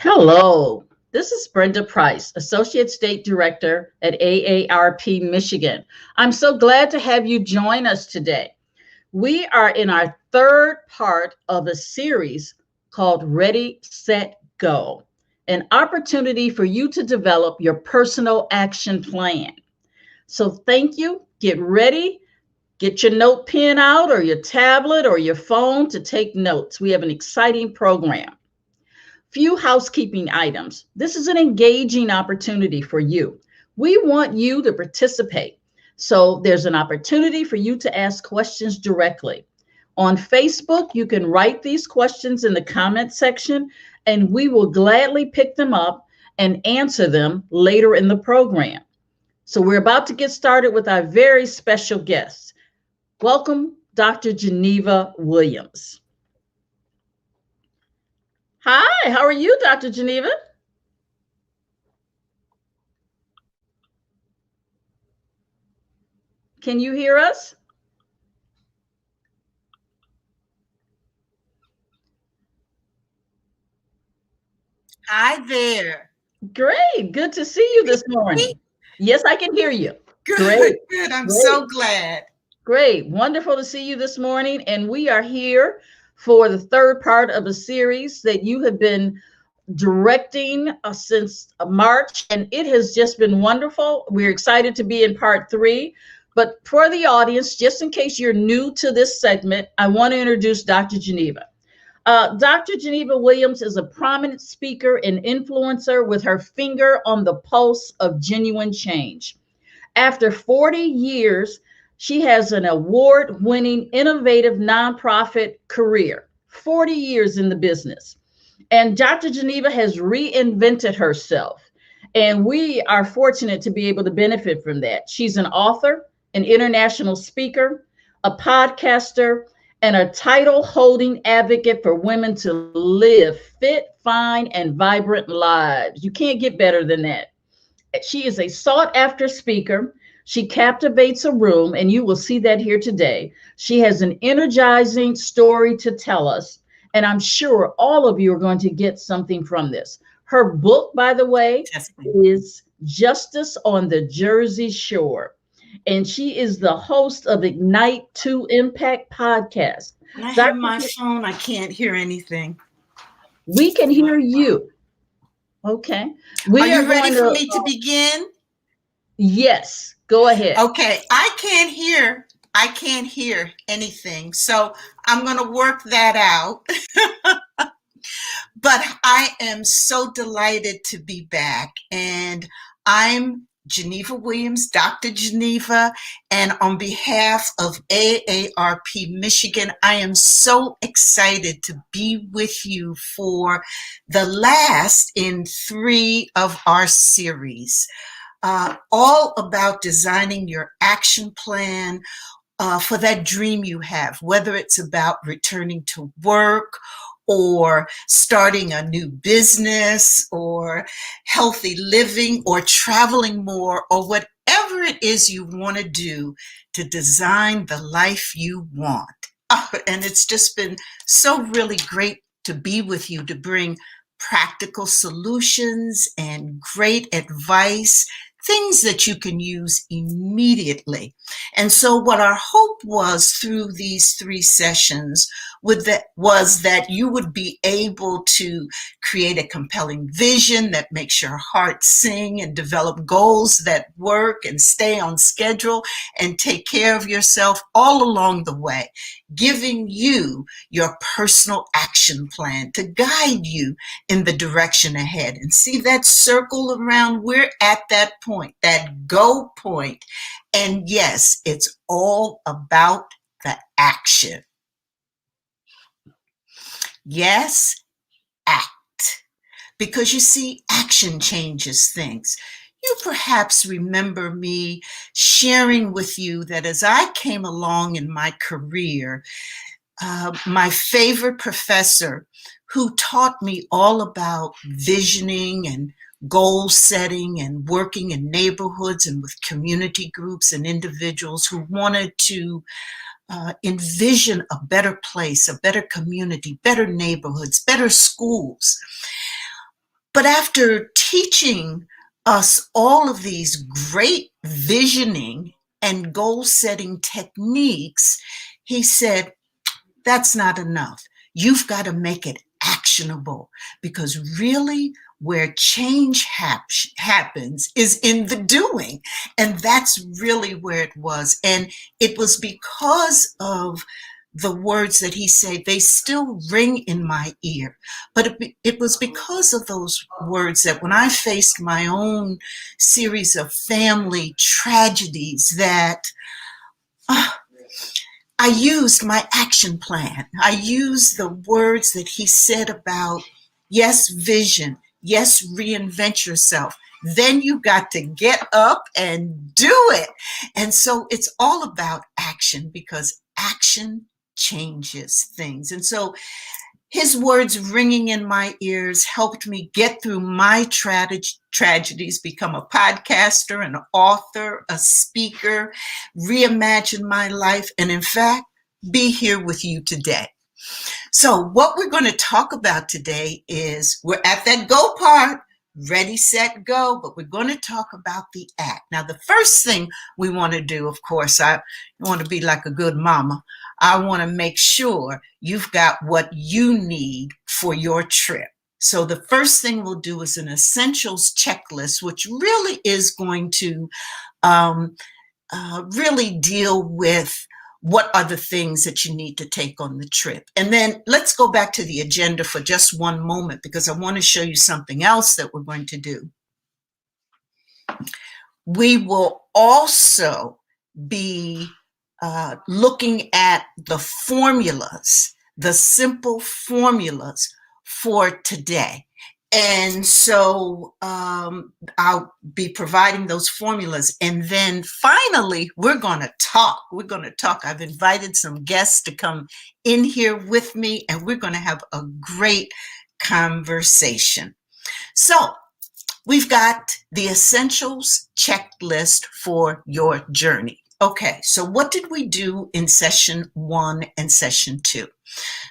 Hello, this is Brenda Price, Associate State Director at AARP Michigan. I'm so glad to have you join us today. We are in our third part of a series called Ready, Set, Go, an opportunity for you to develop your personal action plan. So thank you. Get ready. Get your note pen out or your tablet or your phone to take notes. We have an exciting program. Few housekeeping items. This is an engaging opportunity for you. We want you to participate. So there's an opportunity for you to ask questions directly. On Facebook, you can write these questions in the comment section, and we will gladly pick them up and answer them later in the program. So we're about to get started with our very special guest. Welcome, Dr. Geneva Williams. Hi, how are you, Dr. Geneva? Can you hear us? Hi there. Great. Good to see you this morning. Yes, I can hear you. Good, Great. good. I'm Great. so glad. Great. Wonderful to see you this morning. And we are here for the third part of a series that you have been directing since March, and it has just been wonderful. We're excited to be in part 3. But for the audience, just in case you're new to this segment, I want to introduce Dr. Geneva. Dr. Geneva Williams is a prominent speaker and influencer with her finger on the pulse of genuine change. After 40 years, she has an award-winning, innovative nonprofit career, 40 years in the business. And Dr. Geneva has reinvented herself. And we are fortunate to be able to benefit from that. She's an author, an international speaker, a podcaster, and a title holding advocate for women to live fit, fine, and vibrant lives. You can't get better than that. She is a sought after speaker. She captivates a room, and you will see that here today. She has an energizing story to tell us, and I'm sure all of you are going to get something from this. Her book, by the way, is Justice on the Jersey Shore. And she is the host of Ignite to Impact podcast. I have my phone. I can't hear anything. We can hear you. Okay. Are you ready for me to begin? Yes, go ahead. Okay. I can't hear anything. So I'm going to work that out. But I am so delighted to be back. And I'm Geneva Williams, Dr. Geneva, and on behalf of AARP Michigan, I am so excited to be with you for the last in 3 of our series, all about designing your action plan for that dream you have, whether it's about returning to work or starting a new business or healthy living or traveling more or whatever it is you want to do to design the life you want. And it's just been so really great to be with you, to bring practical solutions and great advice, things that you can use immediately. And so what our hope was through these 3 sessions was that you would be able to create a compelling vision that makes your heart sing and develop goals that work and stay on schedule and take care of yourself all along the way, giving you your personal action plan to guide you in the direction ahead. And see that circle around? We're at that point, that go point. And yes, it's all about the action. Yes, act. Because you see, action changes things. You perhaps remember me sharing with you that as I came along in my career, my favorite professor who taught me all about visioning and goal setting and working in neighborhoods and with community groups and individuals who wanted to envision a better place, a better community, better neighborhoods, better schools. But after teaching us all of these great visioning and goal setting techniques, he said, that's not enough. You've got to make it actionable, because really where change happens is in the doing. And that's really where it was. And it was because of the words that he said, they still ring in my ear. But it was because of those words that when I faced my own series of family tragedies, that I used my action plan. I used the words that he said about, yes, vision, yes, reinvent yourself. Then you got to get up and do it. And so it's all about action, because action changes things. And so his words ringing in my ears helped me get through my tragedies, become a podcaster, an author, a speaker, reimagine my life, and in fact, be here with you today. So what we're going to talk about today is, we're at that go part, ready, set, go, but we're going to talk about the act. Now, the first thing we want to do, of course, I want to be like a good mama. I want to make sure you've got what you need for your trip. So the first thing we'll do is an essentials checklist, which really is going to really deal with what are the things that you need to take on the trip. And then let's go back to the agenda for just one moment, because I want to show you something else that we're going to do. We will also be looking at the formulas, the simple formulas for today. And so I'll be providing those formulas. And then finally, we're going to talk. We're going to talk. I've invited some guests to come in here with me, and we're going to have a great conversation. So we've got the essentials checklist for your journey. Okay, so what did we do in session 1 and session 2?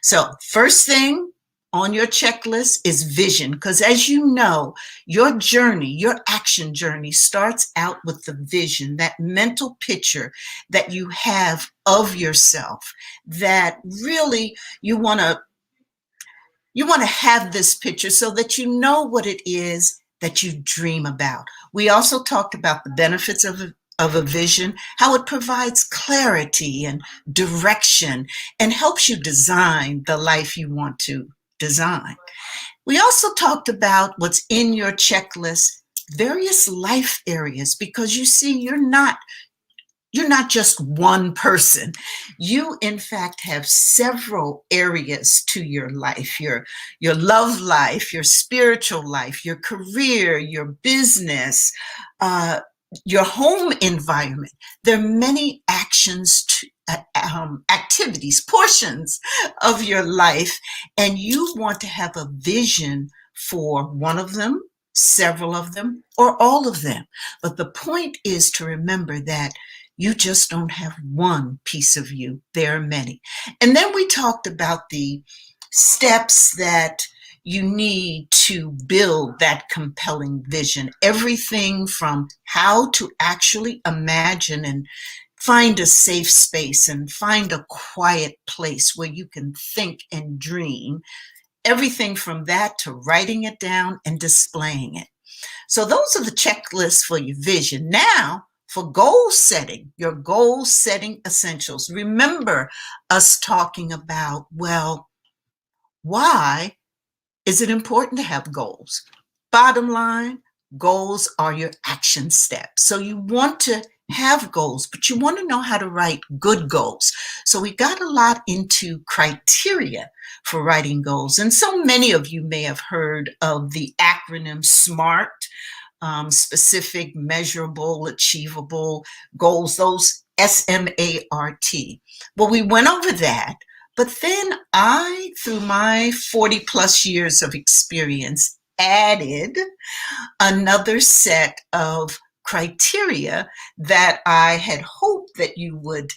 So first thing on your checklist is vision, because as you know, your journey, your action journey starts out with the vision, that mental picture that you have of yourself, that really you want to have this picture so that you know what it is that you dream about. We also talked about the benefits of a vision, how it provides clarity and direction and helps you design the life you want to design. We also talked about what's in your checklist, various life areas, because you see, you're not just one person. You, in fact, have several areas to your life, your love life, your spiritual life, your career, your business, your home environment. There are many actions, activities, portions of your life, and you want to have a vision for one of them, several of them, or all of them. But the point is to remember that you just don't have one piece of you. There are many. And then we talked about the steps that you need to build that compelling vision. Everything from how to actually imagine and find a safe space and find a quiet place where you can think and dream. Everything from that to writing it down and displaying it. So those are the checklists for your vision. Now, for goal setting, your goal setting essentials. Remember us talking about, well, why is it important to have goals? Bottom line, goals are your action steps. So you want to have goals, but you want to know how to write good goals. So we got a lot into criteria for writing goals. And so many of you may have heard of the acronym SMART, specific, measurable, achievable goals, those SMART. Well, we went over that. But then I, through my 40 plus years of experience, added another set of criteria that I had hoped that you would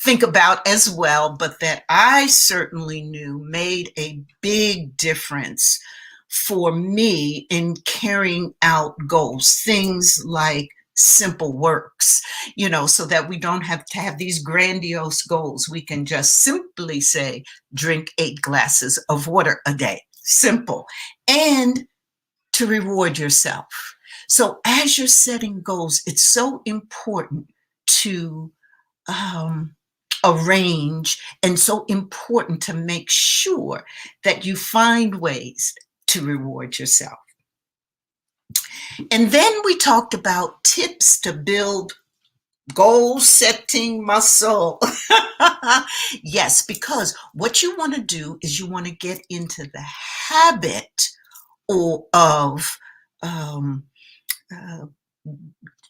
think about as well, but that I certainly knew made a big difference for me in carrying out goals, things like simple works, so that we don't have to have these grandiose goals. We can just simply say, drink 8 glasses of water a day. Simple. And to reward yourself. So as you're setting goals, it's so important to arrange, and so important to make sure that you find ways to reward yourself. And then we talked about tips to build goal setting muscle. Yes, because what you want to do is you want to get into the habit of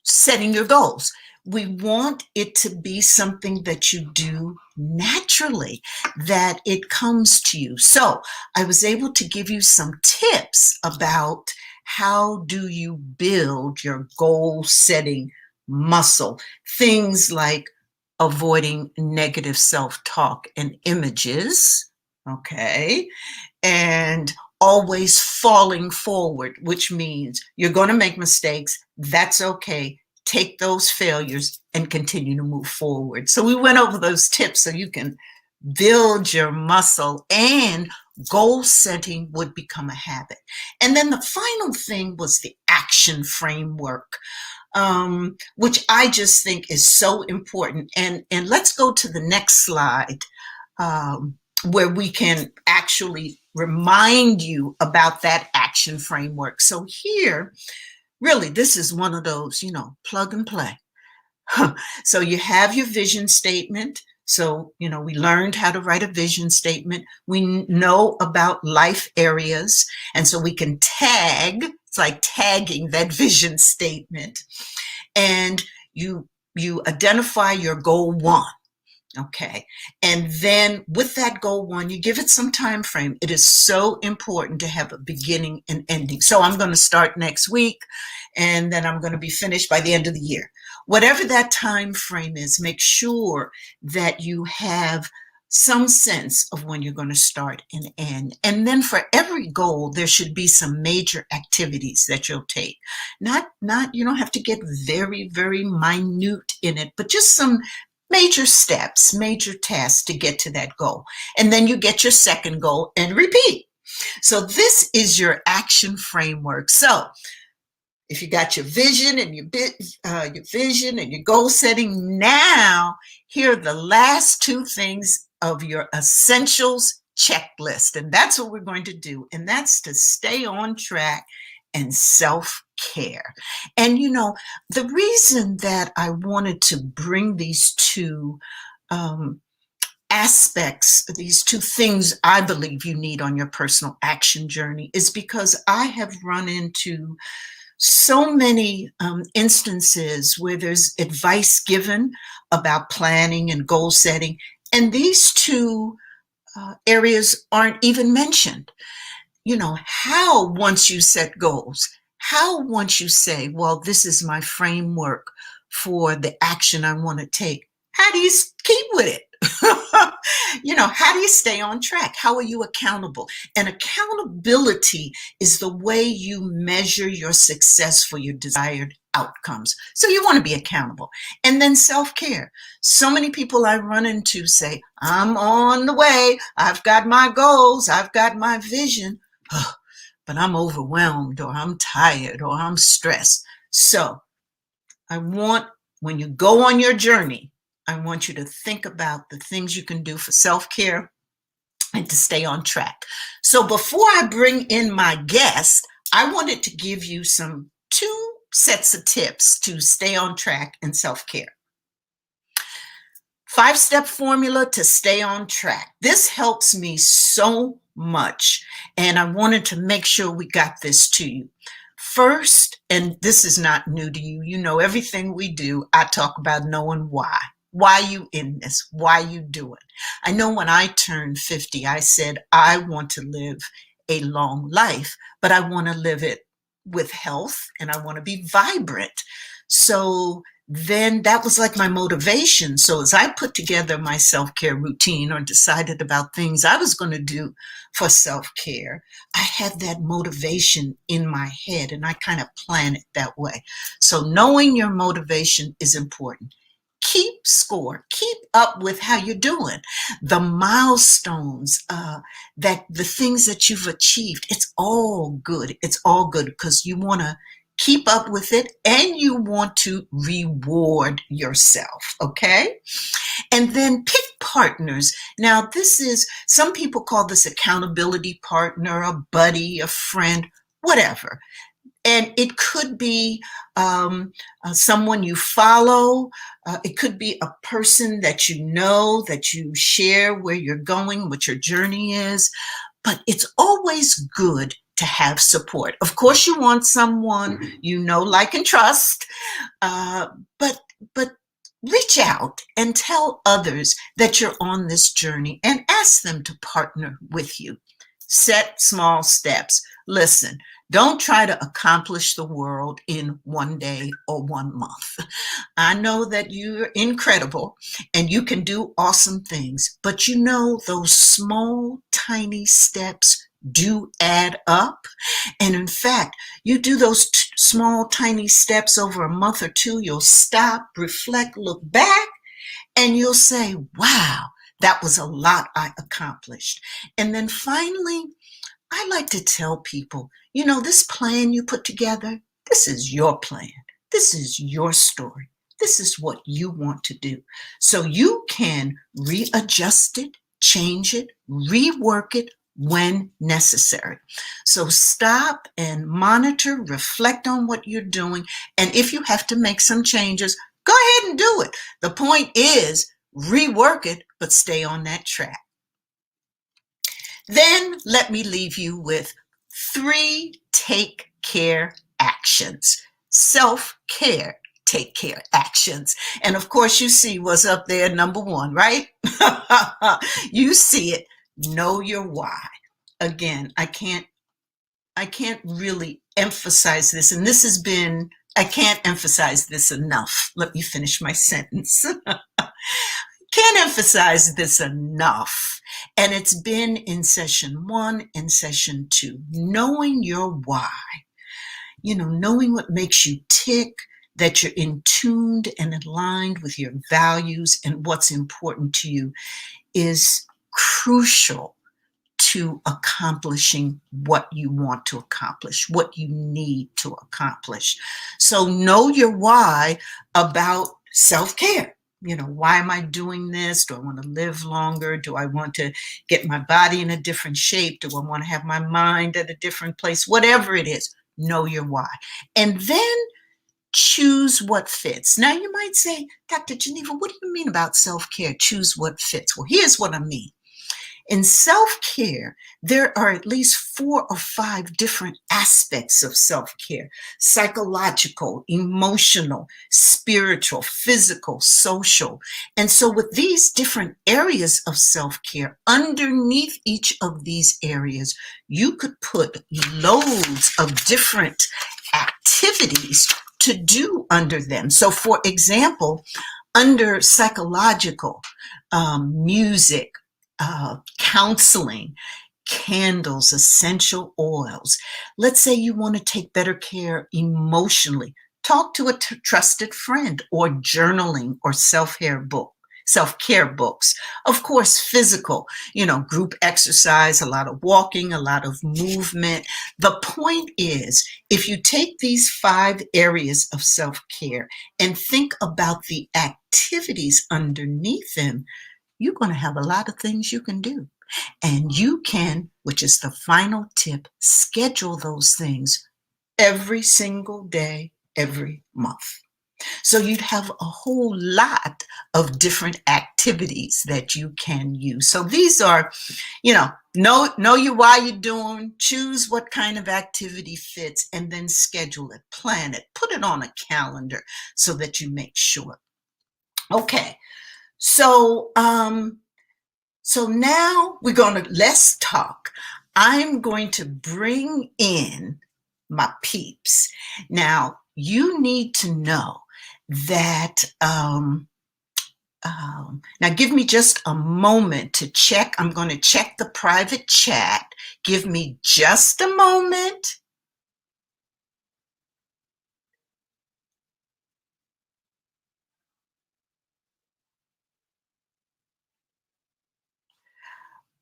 setting your goals. We want it to be something that you do naturally, that it comes to you. So I was able to give you some tips about how do you build your goal setting muscle. Things like avoiding negative self-talk and images, okay? And always falling forward, which means you're going to make mistakes. That's okay. Take those failures and continue to move forward. So we went over those tips so you can build your muscle, and goal setting would become a habit. And then the final thing was the action framework, which I just think is so important. And let's go to the next slide, where we can actually remind you about that action framework. So here, really, this is one of those, plug and play. So you have your vision statement. So, we learned how to write a vision statement. We know about life areas. And so we can tag, it's like tagging that vision statement. And you identify your goal 1. Okay. And then with that goal 1, you give it some time frame. It is so important to have a beginning and ending. So I'm going to start next week, and then I'm going to be finished by the end of the year. Whatever that time frame is, make sure that you have some sense of when you're going to start and end. And then for every goal, there should be some major activities that you'll take. Not, you don't have to get very, very minute in it, but just some major steps, major tasks to get to that goal. And then you get your second goal and repeat. So this is your action framework. So if you got your vision and your vision and your goal setting, now here are the last 2 things of your essentials checklist. And that's what we're going to do. And that's to stay on track and self-care. And the reason that I wanted to bring these 2 aspects, these 2 things I believe you need on your personal action journey, is because I have run into so many instances where there's advice given about planning and goal setting, and these 2 areas aren't even mentioned. How once you set goals, how once you say, well, this is my framework for the action I want to take, how do you keep with it? How do you stay on track? How are you accountable? And accountability is the way you measure your success for your desired outcomes. So you want to be accountable. And then self-care. So many people I run into say, I'm on the way. I've got my goals. I've got my vision. But I'm overwhelmed, or I'm tired, or I'm stressed. So I want, when you go on your journey, I want you to think about the things you can do for self-care and to stay on track. So before I bring in my guest, I wanted to give you 2 sets of tips to stay on track and self-care. 5-step formula to stay on track. This helps me so much, and I wanted to make sure we got this to you. First, and this is not new to you, everything we do, I talk about knowing why. Why you in this? Why you doing? I know when I turned 50, I said, I want to live a long life, but I want to live it with health and I want to be vibrant. So then that was like my motivation. So as I put together my self-care routine or decided about things I was going to do for self-care, I had that motivation in my head and I kind of plan it that way. So knowing your motivation is important. Keep score, keep up with how you're doing, the milestones, that the things that you've achieved. It's all good. It's all good because you want to keep up with it and you want to reward yourself. Okay. And then pick partners. Now, this is, some people call this accountability partner, a buddy, a friend, whatever. And it could be someone you follow. It could be a person that you know, that you share where you're going, what your journey is. But it's always good to have support. Of course, you want someone you know, like, and trust. But reach out and tell others that you're on this journey and ask them to partner with you. Set small steps. Listen, don't try to accomplish the world in one day or 1 month. I know that you're incredible and you can do awesome things, but you know those small, tiny steps do add up. And in fact, you do those small, tiny steps over a month or two, you'll stop, reflect, look back, and you'll say, wow, that was a lot I accomplished. And then finally, I like to tell people, you know, this plan you put together, this is your plan. This is your story. This is what you want to do. So you can readjust it, change it, rework it when necessary. So stop and monitor, reflect on what you're doing. And if you have to make some changes, go ahead and do it. The point is, rework it, but stay on that track. Then let me leave you with 3 take care actions. Self-care take care actions. And of course, you see what's up there, number 1, right? You see it. Know your why. Again, I can't really emphasize this. And this has been, I can't emphasize this enough. Let me finish my sentence. Can't emphasize this enough. And it's been in session 1 and session 2, knowing your why, you know, knowing what makes you tick, that you're in tuned and aligned with your values and what's important to you is crucial to accomplishing what you want to accomplish, what you need to accomplish. So know your why about self-care. You know, why am I doing this? Do I want to live longer? Do I want to get my body in a different shape? Do I want to have my mind at a different place? Whatever it is, know your why. And then choose what fits. Now you might say, Dr. Geneva, what do you mean about self-care? Choose what fits. Well, here's what I mean. In self-care, there are at least 4 or 5 different aspects of self-care: psychological, emotional, spiritual, physical, social. And so with these different areas of self-care, underneath each of these areas, you could put loads of different activities to do under them. So for example, under psychological, music, counseling, candles, essential oils. Let's say you want to take better care emotionally. Talk to a trusted friend, or journaling, or self-care books. Of course, physical, you know, group exercise, a lot of walking, a lot of movement. The point is, if you take these 5 areas of self-care and think about the activities underneath them, you're going to have a lot of things you can do. And you can, which is the final tip, schedule those things every single day, every month. So you'd have a whole lot of different activities that you can use. So these are, you know you why you're doing, choose what kind of activity fits, and then schedule it, plan it, put it on a calendar so that you make sure. Okay. So now let's talk. I'm going to bring in my peeps. Now, you need to know that, now give me just a moment to check. I'm going to check the private chat. Give me just a moment.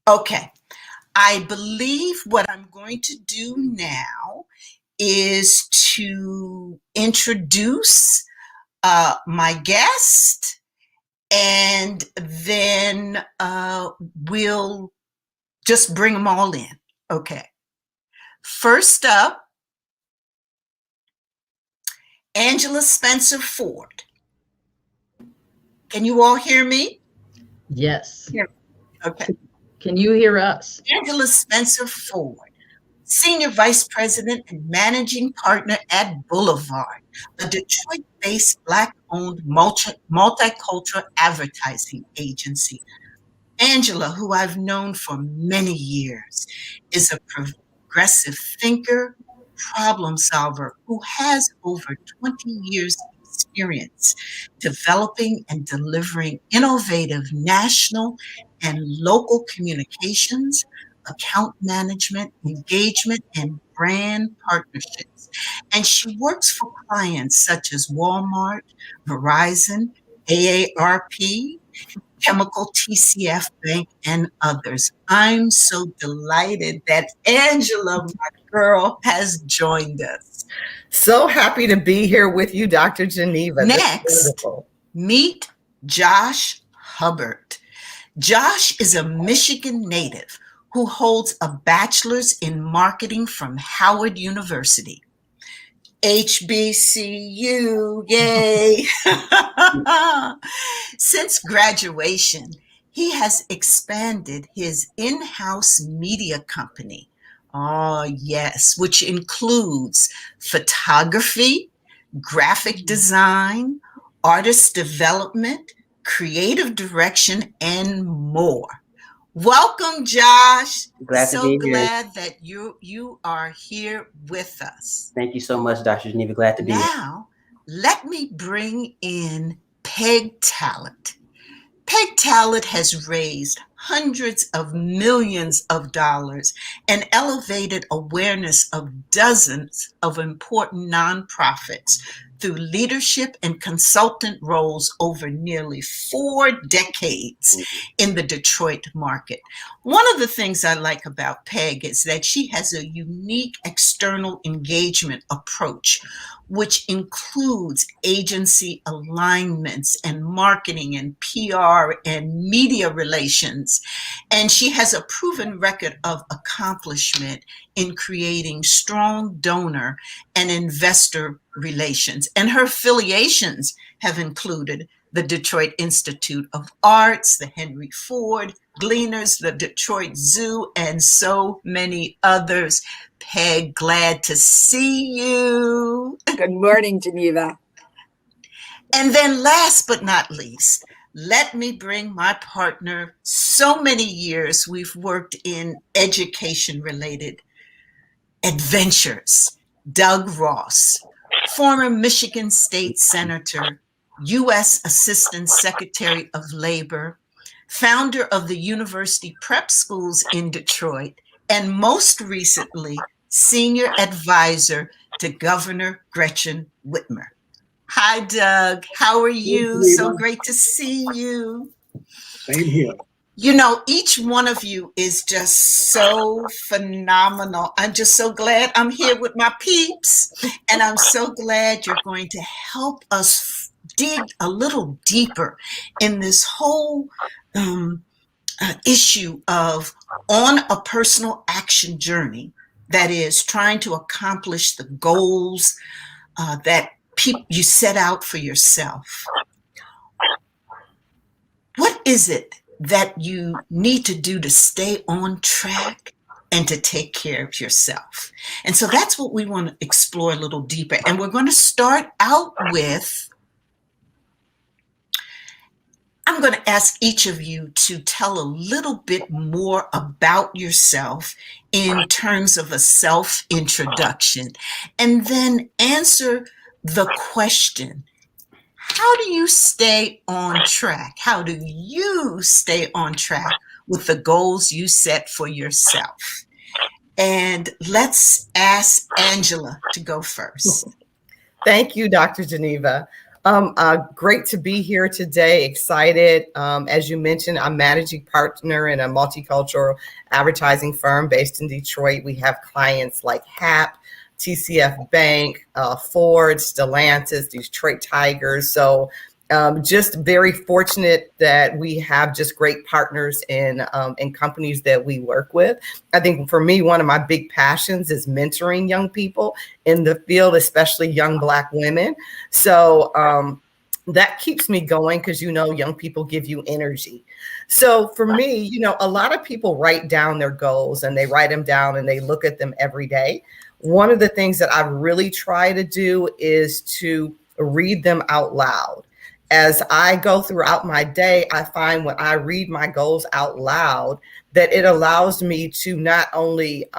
Okay. I believe what I'm going to do now is to introduce my guest, and then we'll just bring them all in. Okay. First up, Angela Spencer Ford. Can you all hear me? Yes. Yeah. Okay. Can you hear us? Angela Spencer Ford, Senior Vice President and Managing Partner at Boulevard, a Detroit-based Black-owned multicultural advertising agency. Angela, who I've known for many years, is a progressive thinker, problem solver who has over 20 years experience developing and delivering innovative national and local communications, account management, engagement, and brand partnerships. And she works for clients such as Walmart, Verizon, AARP, Chemical, TCF Bank, and others. I'm so delighted that Angela, my girl, has joined us. So happy to be here with you, Dr. Geneva. Next, meet Josh Hubbard. Josh is a Michigan native who holds a bachelor's in marketing from Howard University. HBCU, yay! Since graduation, he has expanded his in-house media company. Oh, yes, which includes photography, graphic design, artist development, creative direction, and more. Welcome, Josh. Glad to be here. Glad that you are here with us. Thank you so much, Dr. Geneva. Glad to be here. Now, let me bring in Peg Tallet. Peg Tallet has raised hundreds of millions of dollars and elevated awareness of dozens of important nonprofits through leadership and consultant roles over nearly 4 decades in the Detroit market. One of the things I like about Peg is that she has a unique external engagement approach, which includes agency alignments and marketing and PR and media relations. And she has a proven record of accomplishment in creating strong donor and investor relations. And her affiliations have included the Detroit Institute of Arts, the Henry Ford, Gleaners, the Detroit Zoo, and so many others. Peg, glad to see you. Good morning, Geneva. And then last but not least, let me bring my partner. So many years we've worked in education-related adventures. Doug Ross, former Michigan State Senator, U.S. Assistant Secretary of Labor, founder of the University Prep Schools in Detroit, and most recently, Senior Advisor to Governor Gretchen Whitmer. Hi, Doug. How are you? So great to see you. Same here. You know, each one of you is just so phenomenal. I'm just so glad I'm here with my peeps, and I'm so glad you're going to help us dig a little deeper in this whole issue of on a personal action journey, that is trying to accomplish the goals that you set out for yourself. What is it that you need to do to stay on track and to take care of yourself? And so that's what we want to explore a little deeper. And we're going to start out with I'm going to ask each of you to tell a little bit more about yourself in terms of a self-introduction, and then answer the question, how do you stay on track? How do you stay on track with the goals you set for yourself? And let's ask Angela to go first. Thank you, Dr. Geneva. Great to be here today. Excited. As you mentioned, I'm managing partner in a multicultural advertising firm based in Detroit. We have clients like HAP, TCF Bank, Ford, Stellantis, Detroit Tigers. So just very fortunate that we have just great partners in companies that we work with. I think for me, one of my big passions is mentoring young people in the field, especially young Black women. So that keeps me going because, young people give you energy. So for me, a lot of people write down their goals and they write them down and they look at them every day. One of the things that I really try to do is to read them out loud. As I go throughout my day, I find when I read my goals out loud, that it allows me to not only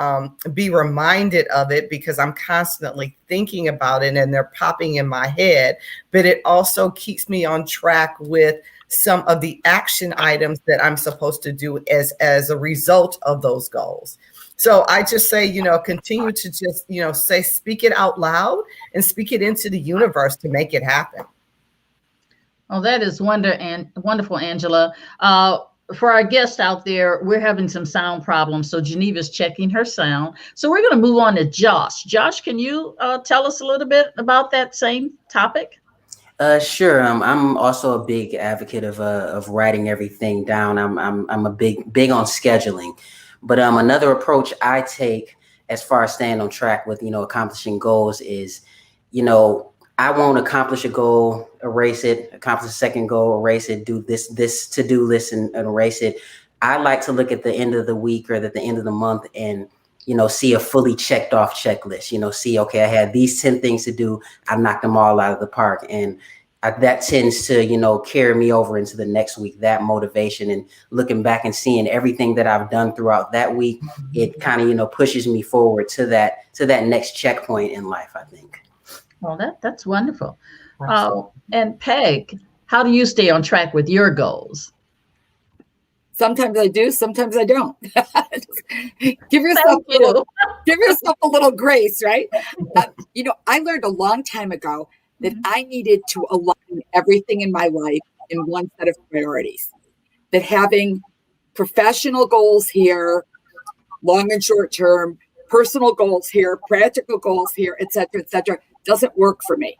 be reminded of it because I'm constantly thinking about it and they're popping in my head, but it also keeps me on track with some of the action items that I'm supposed to do as a result of those goals. So I just say, continue to just, speak it out loud and speak it into the universe to make it happen. Oh, that is wonderful, Angela. For our guests out there, we're having some sound problems, so Geneva's checking her sound. So we're going to move on to Josh. Josh, can you tell us a little bit about that same topic? Sure. I'm also a big advocate of writing everything down. I'm a big on scheduling, but another approach I take as far as staying on track with accomplishing goals is, I won't accomplish a goal, erase it, accomplish a second goal, erase it, do this to-do list and erase it. I like to look at the end of the week or at the end of the month and, see a fully checked off checklist, see, okay, I had these 10 things to do. I knocked them all out of the park. And that tends to, carry me over into the next week, that motivation and looking back and seeing everything that I've done throughout that week. It kind of, pushes me forward to that next checkpoint in life, I think. Well, that's wonderful. And Peg, how do you stay on track with your goals? Sometimes I do, sometimes I don't. Give yourself a little grace, right? I learned a long time ago that I needed to align everything in my life in one set of priorities. That having professional goals here, long and short term, personal goals here, practical goals here, et cetera, doesn't work for me.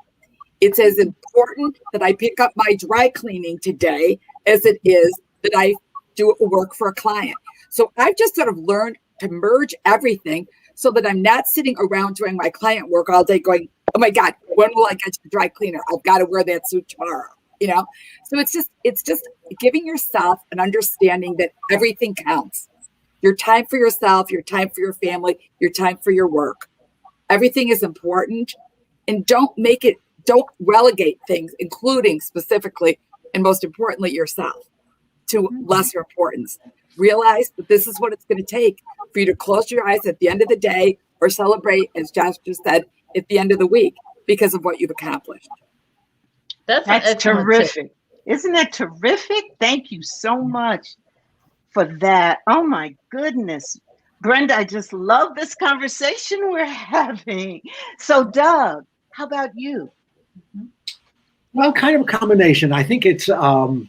It's as important that I pick up my dry cleaning today as it is that I do work for a client. So I've just sort of learned to merge everything so that I'm not sitting around doing my client work all day going, oh my God, when will I get to the dry cleaner? I've got to wear that suit tomorrow, So it's just giving yourself an understanding that everything counts. Your time for yourself, your time for your family, your time for your work. Everything is important. And don't relegate things, including specifically and most importantly yourself, to lesser importance. Realize that this is what it's going to take for you to close your eyes at the end of the day or celebrate, as Josh just said, at the end of the week because of what you've accomplished. That's terrific. Isn't that terrific? Thank you so much for that. Oh my goodness. Brenda, I just love this conversation we're having. So Doug, how about you? Well, kind of a combination. I think it's a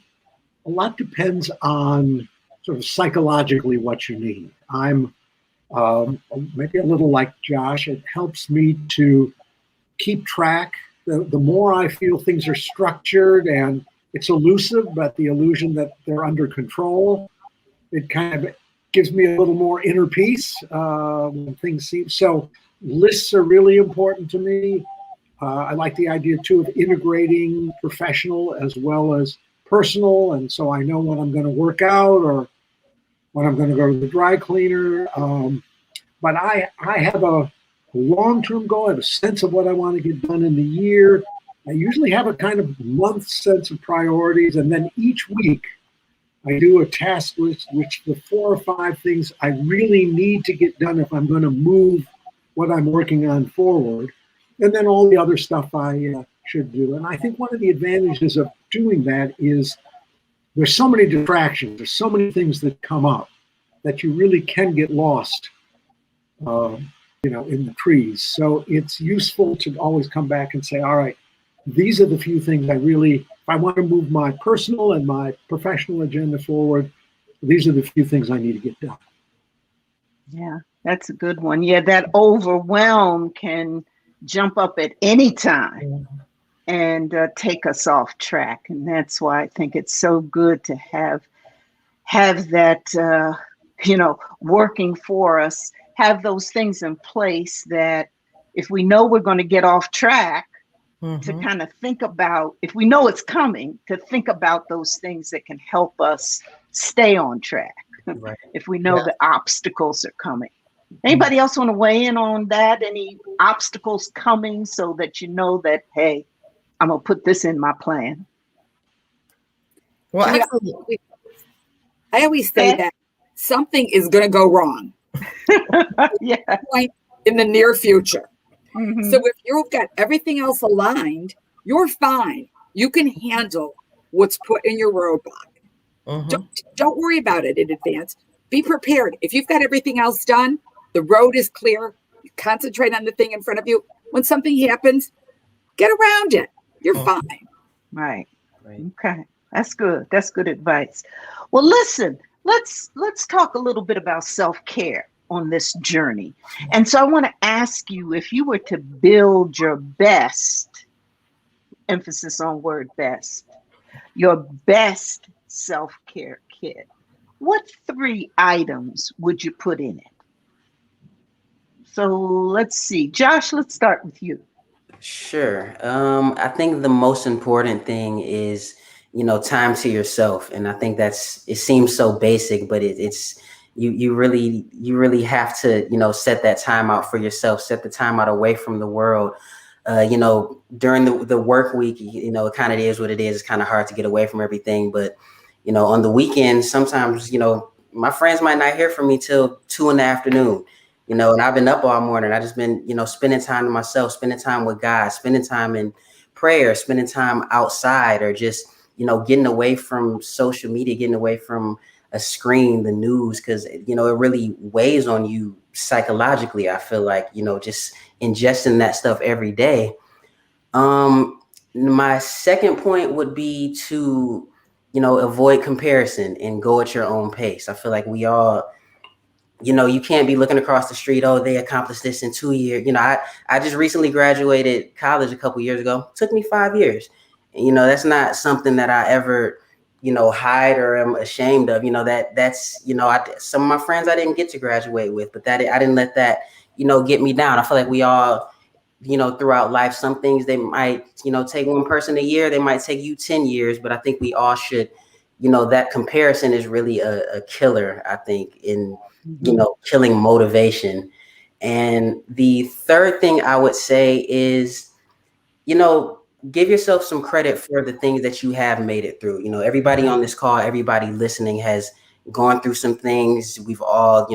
lot depends on sort of psychologically what you need. I'm maybe a little like Josh. It helps me to keep track. The more I feel things are structured and it's elusive, but the illusion that they're under control, it kind of gives me a little more inner peace when things seem so. Lists are really important to me. I like the idea too of integrating professional as well as personal, and so I know when I'm going to work out or when I'm going to go to the dry cleaner. But I have a long-term goal. I have a sense of what I want to get done in the year. I usually have a kind of month sense of priorities, and then each week I do a task list, which the 4 or 5 things I really need to get done if I'm going to move what I'm working on forward, and then all the other stuff I should do. And I think one of the advantages of doing that is there's so many distractions, there's so many things that come up that you really can get lost, in the trees. So it's useful to always come back and say, all right, these are the few things if I want to move my personal and my professional agenda forward, these are the few things I need to get done. Yeah, that's a good one. Yeah, that overwhelm can jump up at any time and take us off track. And that's why I think it's so good to have that, working for us, have those things in place that if we know we're going to get off track, to kind of think about, if we know it's coming, to think about those things that can help us stay on track. Right. If we know the obstacles are coming. Anybody else want to weigh in on that? Any obstacles coming so that you know that, hey, I'm going to put this in my plan? Well, I always say that something is going to go wrong. In the near future. So if you've got everything else aligned, you're fine. You can handle what's put in your roadblock. Don't worry about it in advance. Be prepared. If you've got everything else done, the road is clear. You concentrate on the thing in front of you. When something happens, get around it. You're fine. Right. Okay. That's good. That's good advice. Well, listen, let's talk a little bit about self-care on this journey. And so I want to ask you, if you were to build your best, emphasis on word best, your best self-care kit, what 3 items would you put in it? So let's see. Josh, let's start with you. Sure. I think the most important thing is, time to yourself. And I think it seems so basic, but it's you really have to, set that time out for yourself, set the time out away from the world. During the work week, it kind of is what it is. It's kind of hard to get away from everything. But, on the weekends, sometimes, my friends might not hear from me till 2 in-the-afternoon, and I've been up all morning. I just been, spending time to myself, spending time with God, spending time in prayer, spending time outside, or just, getting away from social media, getting away from a screen, the news, because it really weighs on you psychologically. I feel like just ingesting that stuff every day. My second point would be to avoid comparison and go at your own pace. I feel like we all, you can't be looking across the street, oh, they accomplished this in 2 years. I just recently graduated college a couple years ago. It took me 5 years. That's not something that I ever hide or am ashamed of. That's some of my friends I didn't get to graduate with, but that I didn't let that get me down. I feel like we all throughout life, some things they might take one person a year, they might take you 10 years, but I think we all should, that comparison is really a killer, I think, in killing motivation. And the third thing I would say is give yourself some credit for the things that you have made it through. Everybody on this call, everybody listening has gone through some things. We've all,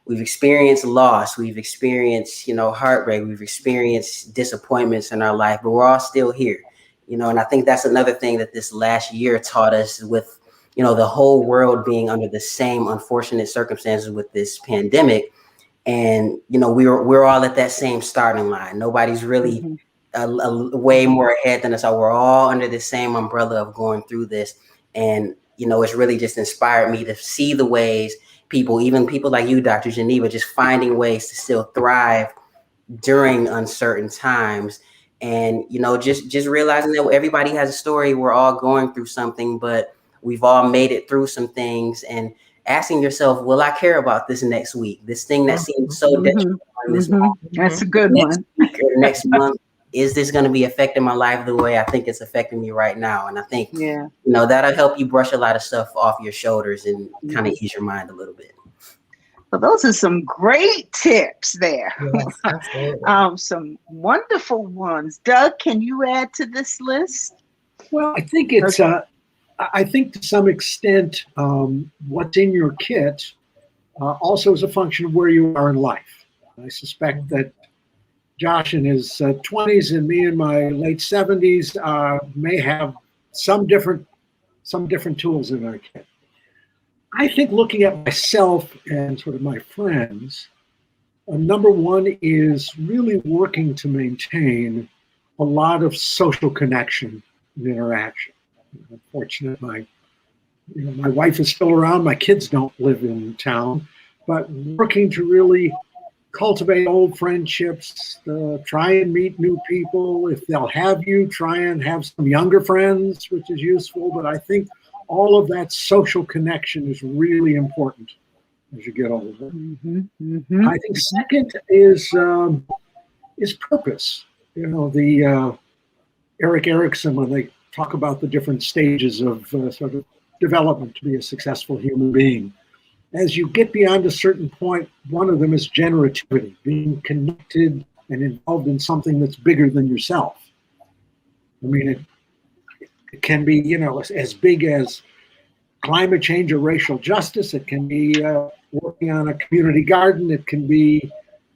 we've experienced loss. We've experienced, heartbreak. We've experienced disappointments in our life, but we're all still here, and I think that's another thing that this last year taught us with, the whole world being under the same unfortunate circumstances with this pandemic. And, we're all at that same starting line. Nobody's really way more ahead than us. So we're all under the same umbrella of going through this. And, it's really just inspired me to see the ways even people like you, Dr. Geneva, just finding ways to still thrive during uncertain times. And, just realizing that everybody has a story. We're all going through something, but we've all made it through some things. And asking yourself, will I care about this next week? This thing that seems so detrimental this month. That's a good one. Next month, is this going to be affecting my life the way I think it's affecting me right now? And I think, that'll help you brush a lot of stuff off your shoulders and kind of ease your mind a little bit. Well, those are some great tips there. Yes, absolutely. Some wonderful ones. Doug, can you add to this list? Well, I think it's, I think to some extent, what's in your kit also is a function of where you are in life. I suspect that Josh in his 20s and me in my late 70s may have some different tools in our kit. I think looking at myself and sort of my friends, number one is really working to maintain a lot of social connection and interaction. I'm fortunate my wife is still around. My kids don't live in town, but working to really cultivate old friendships, try and meet new people. If they'll have you, try and have some younger friends, which is useful. But I think all of that social connection is really important as you get older. Mm-hmm, mm-hmm. I think second is purpose. You know, the Eric Erickson, when they talk about the different stages of sort of development to be a successful human being. As you get beyond a certain point, one of them is generativity, being connected and involved in something that's bigger than yourself. I mean, it can be, you know, as big as climate change or racial justice. It can be working on a community garden. It can be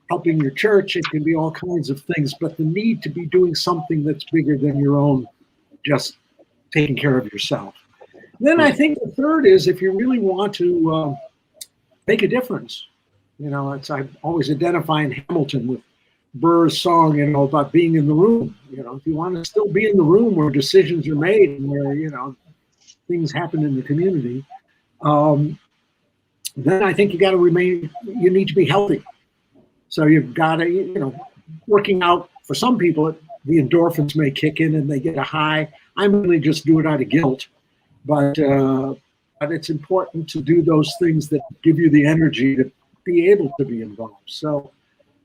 helping your church. It can be all kinds of things. But the need to be doing something that's bigger than your own, just taking care of yourself. Then I think the third is if you really want to make a difference. You know, I'm always identifying Hamilton with Burr's song, you know, about being in the room. You know, if you want to still be in the room where decisions are made and where, you know, things happen in the community, then I think you need to be healthy. So you've got to, you know, working out, for some people, the endorphins may kick in and they get a high. I mainly just do it out of guilt. But it's important to do those things that give you the energy to be able to be involved. So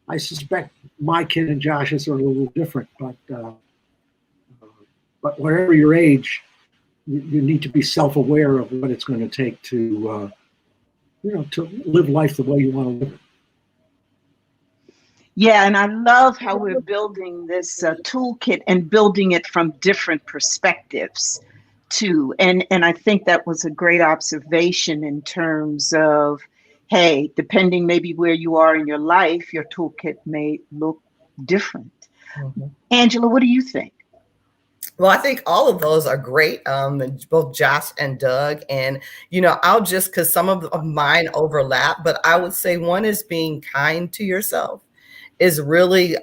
I suspect my kid and Josh's are a little different, but whatever your age, you need to be self-aware of what it's going to take to, you know, to live life the way you want to live it. Yeah, and I love how we're building this toolkit and building it from different perspectives too. And I think that was a great observation in terms of, hey, depending maybe where you are in your life, your toolkit may look different. Mm-hmm. Angela, what do you think? Well, I think all of those are great, both Josh and Doug. And, you know, I'll just, because some of mine overlap, but I would say one is being kind to yourself, is really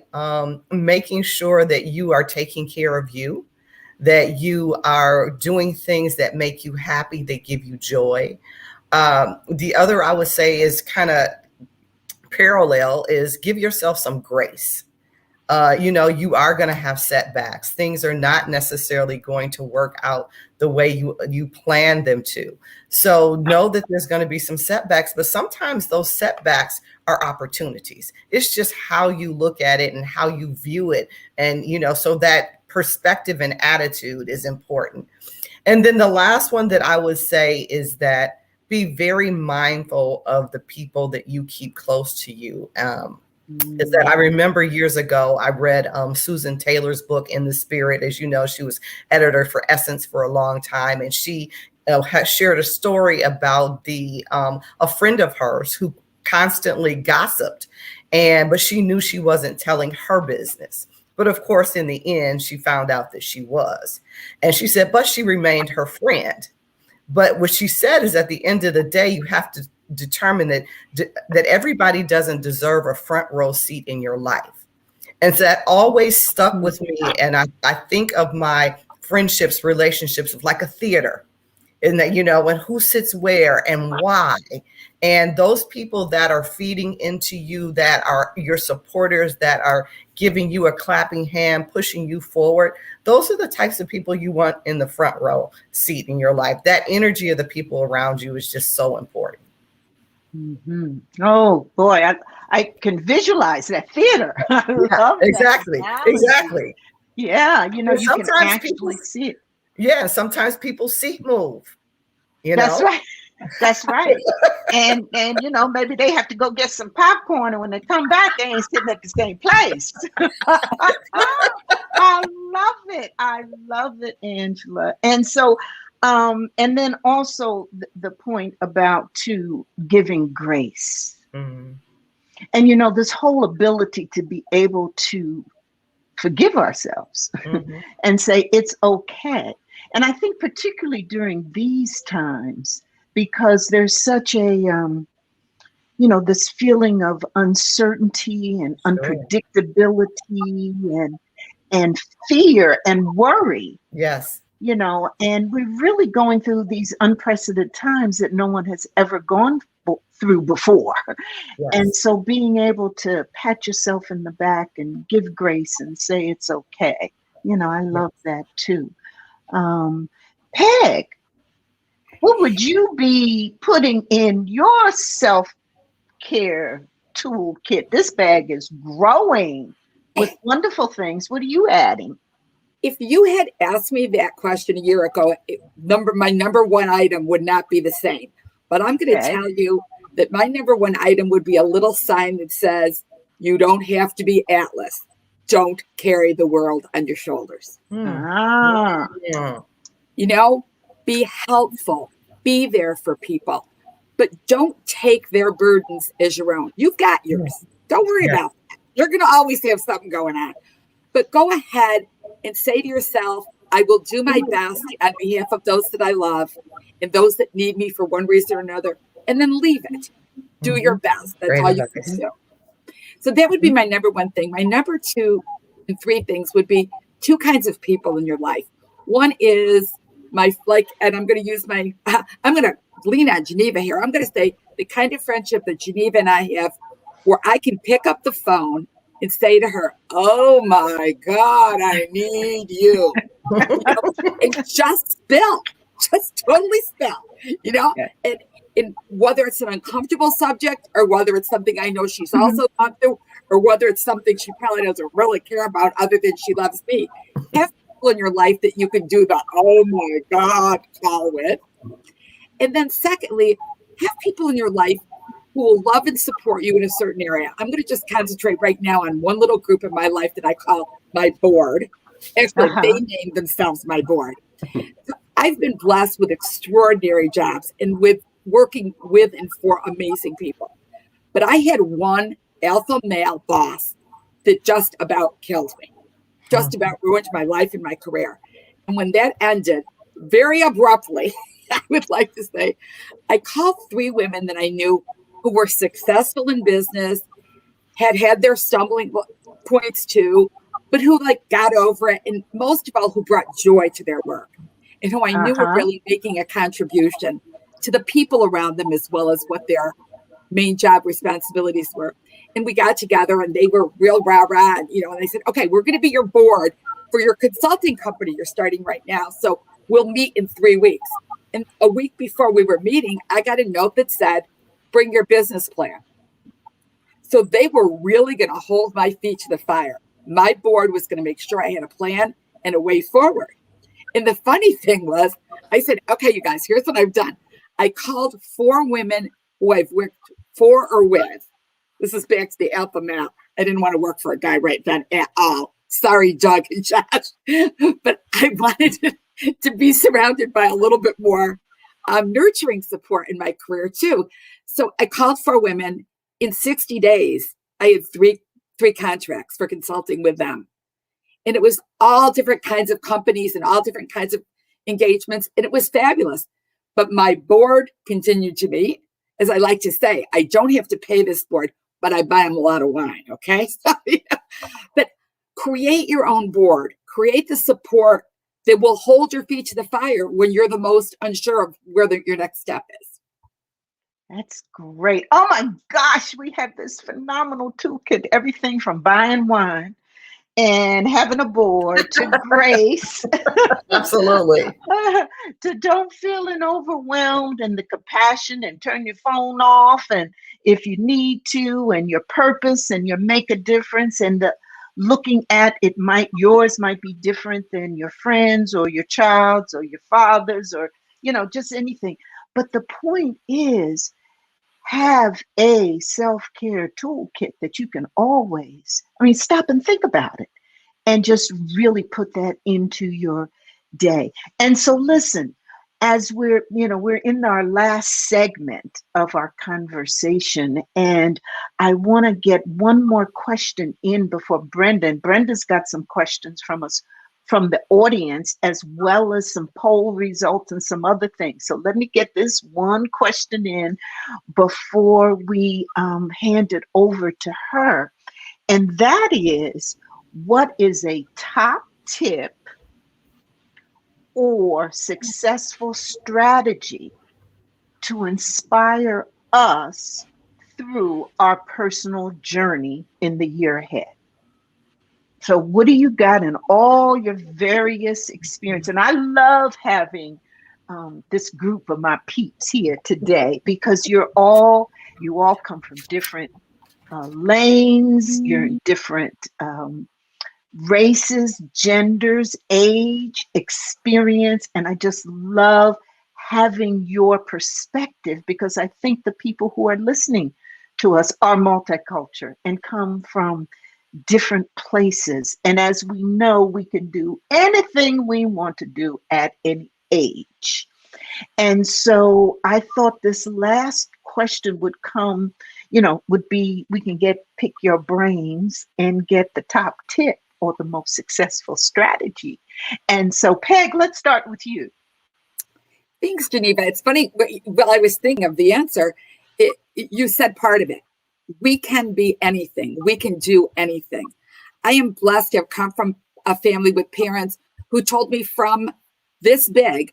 making sure that you are taking care of you, that you are doing things that make you happy, that give you joy. The other I would say is kind of parallel is give yourself some grace. You know, you are going to have setbacks. Things are not necessarily going to work out the way you plan them to. So know that there's going to be some setbacks, but sometimes those setbacks are opportunities. It's just how you look at it and how you view it. And, you know, so that perspective and attitude is important. And then the last one that I would say is that be very mindful of the people that you keep close to you. Is that I remember years ago, I read Susan Taylor's book, In the Spirit. As you know, she was editor for Essence for a long time. And she has shared a story about a friend of hers who constantly gossiped. But she knew she wasn't telling her business. But of course, in the end, she found out that she was. And she said, but she remained her friend. But what she said is at the end of the day, you have to determine that everybody doesn't deserve a front row seat in your life. And so that always stuck with me. And I think of my friendships, relationships like a theater, and that, you know, and who sits where and why. And those people that are feeding into you, that are your supporters, that are giving you a clapping hand, pushing you forward, those are the types of people you want in the front row seat in your life. That energy of the people around you is just so important. Mm-hmm. Oh boy, I can visualize that theater. I love exactly. That exactly. Yeah, you know, you can actually see it. Yeah, sometimes people seat move. You That's know? right. That's right. And you know, maybe they have to go get some popcorn, and when they come back, they ain't sitting at the same place. I love it, Angela. And so, and then also the point about to giving grace. Mm-hmm. And you know, this whole ability to be able to forgive ourselves Mm-hmm. and say it's okay. And I think particularly during these times, because there's such a, you know, this feeling of uncertainty and unpredictability and fear and worry. Yes. You know, and we're really going through these unprecedented times that no one has ever gone through before. Yes. And so being able to pat yourself in the back and give grace and say it's okay. You know, I love that too. Peg, what would you be putting in your self-care toolkit? This bag is growing with wonderful things. What are you adding? If you had asked me that question a year ago, my number one item would not be the same. But I'm going to tell you that my number one item would be a little sign that says, you don't have to be Atlas. Don't carry the world on your shoulders. Ah. You know, be helpful, be there for people, but don't take their burdens as your own. You've got yours. Don't worry about that. You're going to always have something going on. But go ahead and say to yourself, I will do my best on behalf of those that I love and those that need me for one reason or another, and then leave it. Do your best. That's all you can do. So that would be my number one thing. My number two and three things would be two kinds of people in your life. One is and I'm going to use I'm going to lean on Geneva here. I'm going to say the kind of friendship that Geneva and I have where I can pick up the phone and say to her, oh my God, I need you. And just totally spill, you know, and whether it's an uncomfortable subject or whether it's something I know she's also gone through, or whether it's something she probably doesn't really care about other than she loves me. Have people in your life that you can do the, oh my God, call with. And then secondly, have people in your life who will love and support you in a certain area. I'm going to just concentrate right now on one little group in my life that I call my board. Actually, they named themselves my board. So I've been blessed with extraordinary jobs and with working with and for amazing people. But I had one alpha male boss that just about killed me, just about ruined my life and my career. And when that ended, very abruptly, I would like to say, I called three women that I knew who were successful in business, had their stumbling points too, but who got over it, and most of all, who brought joy to their work, and who I knew were really making a contribution to the people around them as well as what their main job responsibilities were. And we got together, and they were real rah-rah, and they said, okay, we're going to be your board for your consulting company you're starting right now, so we'll meet in 3 weeks. And a week before we were meeting, I got a note that said, bring your business plan. So they were really going to hold my feet to the fire. My board was going to make sure I had a plan and a way forward. And the funny thing was, I said, okay, you guys, here's what I've done. I called 4 women who I've worked for or with. This is back to the alpha male. I didn't want to work for a guy right then at all. Sorry, Doug and Josh. But I wanted to be surrounded by a little bit more nurturing support in my career too. So I called 4 women. In 60 days, I had three contracts for consulting with them. And it was all different kinds of companies and all different kinds of engagements. And it was fabulous. But my board continued to meet. As I like to say, I don't have to pay this board, but I buy them a lot of wine. Okay. So, but create your own board, create the support that will hold your feet to the fire when you're the most unsure of where your next step is. That's great. Oh my gosh, we have this phenomenal toolkit, everything from buying wine and having a board to grace. Absolutely. To don't feeling overwhelmed and the compassion and turn your phone off and if you need to, and your purpose and your make a difference, and the looking at it yours might be different than your friends or your child's or your father's or just anything. But the point is, have a self-care toolkit that you can always, stop and think about it and just really put that into your day. And so listen, as we're in our last segment of our conversation, and I want to get one more question in before Brenda's got some questions from us, from the audience, as well as some poll results and some other things. So let me get this one question in before we hand it over to her. And that is, what is a top tip or successful strategy to inspire us through our personal journey in the year ahead? So what do you got in all your various experience? And I love having this group of my peeps here today, because you all come from different lanes, you're in different races, genders, age, experience, and I just love having your perspective, because I think the people who are listening to us are multicultural and come from different places. And as we know, we can do anything we want to do at any age. And so I thought this last question would come, would be, we can pick your brains and get the top tip or the most successful strategy. And so Peg, let's start with you. Thanks, Geneva. It's funny, while I was thinking of the answer, you said part of it. We can be anything. We can do anything. I am blessed to have come from a family with parents who told me from this big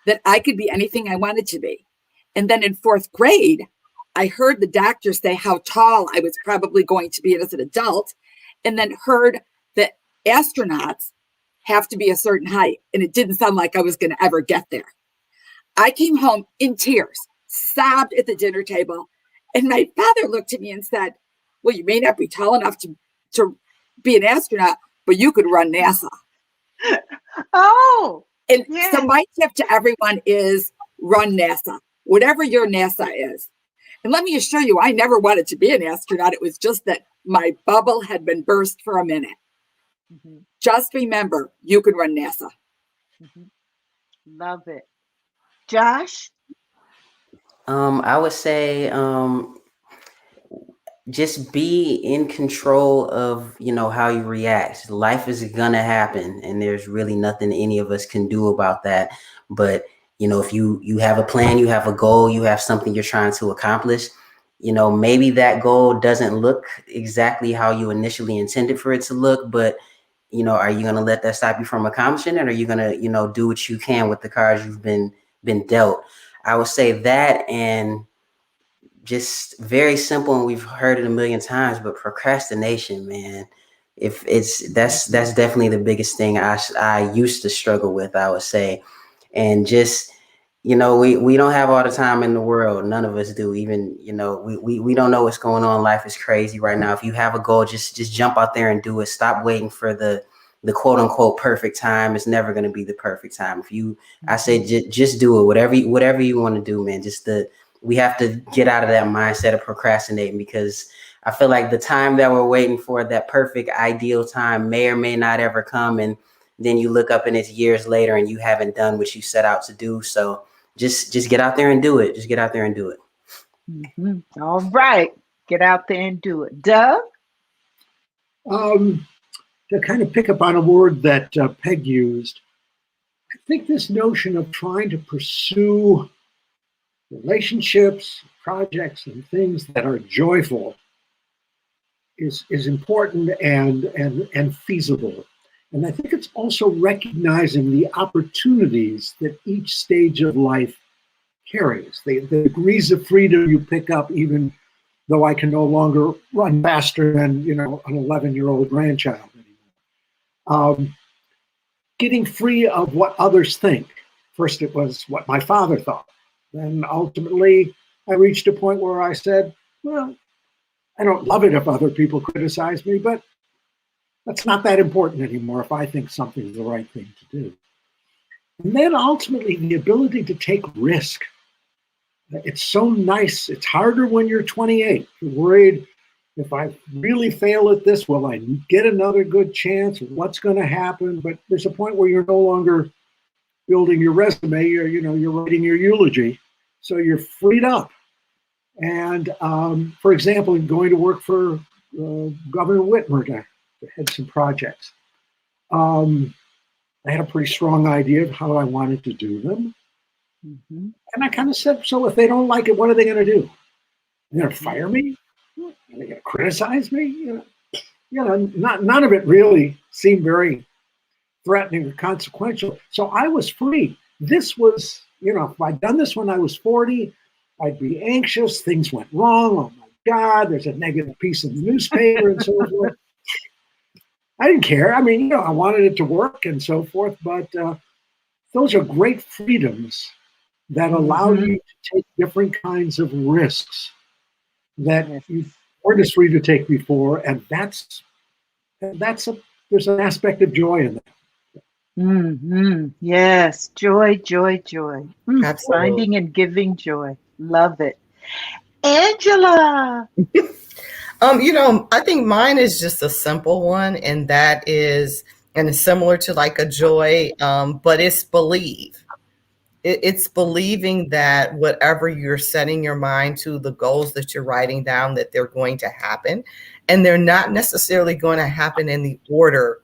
that I could be anything I wanted to be. And then in 4th grade, I heard the doctor say how tall I was probably going to be as an adult, and then heard that astronauts have to be a certain height. And it didn't sound like I was going to ever get there. I came home in tears, sobbed at the dinner table. And my father looked at me and said, well, you may not be tall enough to be an astronaut, but you could run NASA. Oh, and yeah. So my tip to everyone is run NASA, whatever your NASA is. And let me assure you, I never wanted to be an astronaut. It was just that my bubble had been burst for a minute. Mm-hmm. Just remember, you can run NASA. Mm-hmm. Love it. Josh? I would say just be in control of, how you react. Life is gonna happen, and there's really nothing any of us can do about that. But, if you have a plan, you have a goal, you have something you're trying to accomplish, maybe that goal doesn't look exactly how you initially intended for it to look, but, are you gonna let that stop you from accomplishing it? Or are you gonna, do what you can with the cards you've been dealt? I would say that, and just very simple, and we've heard it a million times, but procrastination, man. That's definitely the biggest thing I used to struggle with, I would say. And just, we don't have all the time in the world. None of us do. Even, we don't know what's going on. Life is crazy right now. If you have a goal, just jump out there and do it. Stop waiting for the quote unquote perfect time. It's never going to be the perfect time. I say just do it. Whatever you want to do, man. We have to get out of that mindset of procrastinating, because I feel like the time that we're waiting for, that perfect ideal time, may or may not ever come. And then you look up and it's years later and you haven't done what you set out to do. So just get out there and do it. Just get out there and do it. Mm-hmm. All right. Get out there and do it. Doug? To kind of pick up on a word that Peg used, I think this notion of trying to pursue relationships, projects, and things that are joyful is important and feasible. And I think it's also recognizing the opportunities that each stage of life carries, the degrees of freedom you pick up, even though I can no longer run faster than an 11-year-old grandchild anymore. Getting free of what others think. First, it was what my father thought. Then ultimately, I reached a point where I said, well, I don't love it if other people criticize me, but that's not that important anymore if I think something's the right thing to do. And then ultimately, the ability to take risk. it's so nice. It's harder when you're 28. You're worried, if I really fail at this, will I get another good chance? What's going to happen? But there's a point where you're no longer building your resume. You're writing your eulogy, so you're freed up. And for example, going to work for Governor Whitmer to head some projects. I had a pretty strong idea of how I wanted to do them. Mm-hmm. And I kind of said, so if they don't like it, what are they going to do? They're going to fire me? Are they going to criticize me? None of it really seemed very threatening or consequential. So I was free. This was, if I'd done this when I was 40, I'd be anxious. Things went wrong. Oh my God, there's a negative piece in the newspaper and so forth. I didn't care. I mean, I wanted it to work and so forth, but those are great freedoms that allow you to take different kinds of risks that you weren't as free to take before. And there's an aspect of joy in that. Mm-hmm. Yes, joy. Finding and giving joy. Love it. Angela. I think mine is just a simple one, and that is, and it's similar to like a joy, but it's believe. It's believing that whatever you're setting your mind to, the goals that you're writing down, that they're going to happen, and they're not necessarily going to happen in the order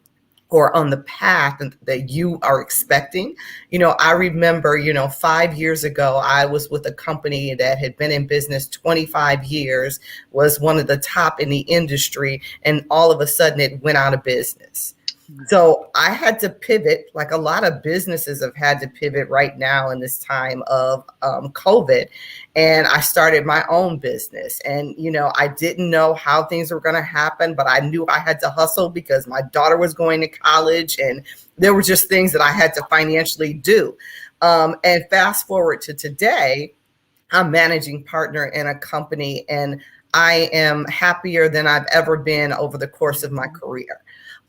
or on the path that you are expecting. I remember, 5 years ago, I was with a company that had been in business 25 years, was one of the top in the industry, and all of a sudden it went out of business. So I had to pivot, like a lot of businesses have had to pivot right now in this time of COVID. And I started my own business. And, I didn't know how things were going to happen, but I knew I had to hustle because my daughter was going to college and there were just things that I had to financially do. And fast forward to today, I'm managing partner in a company, and I am happier than I've ever been over the course of my career.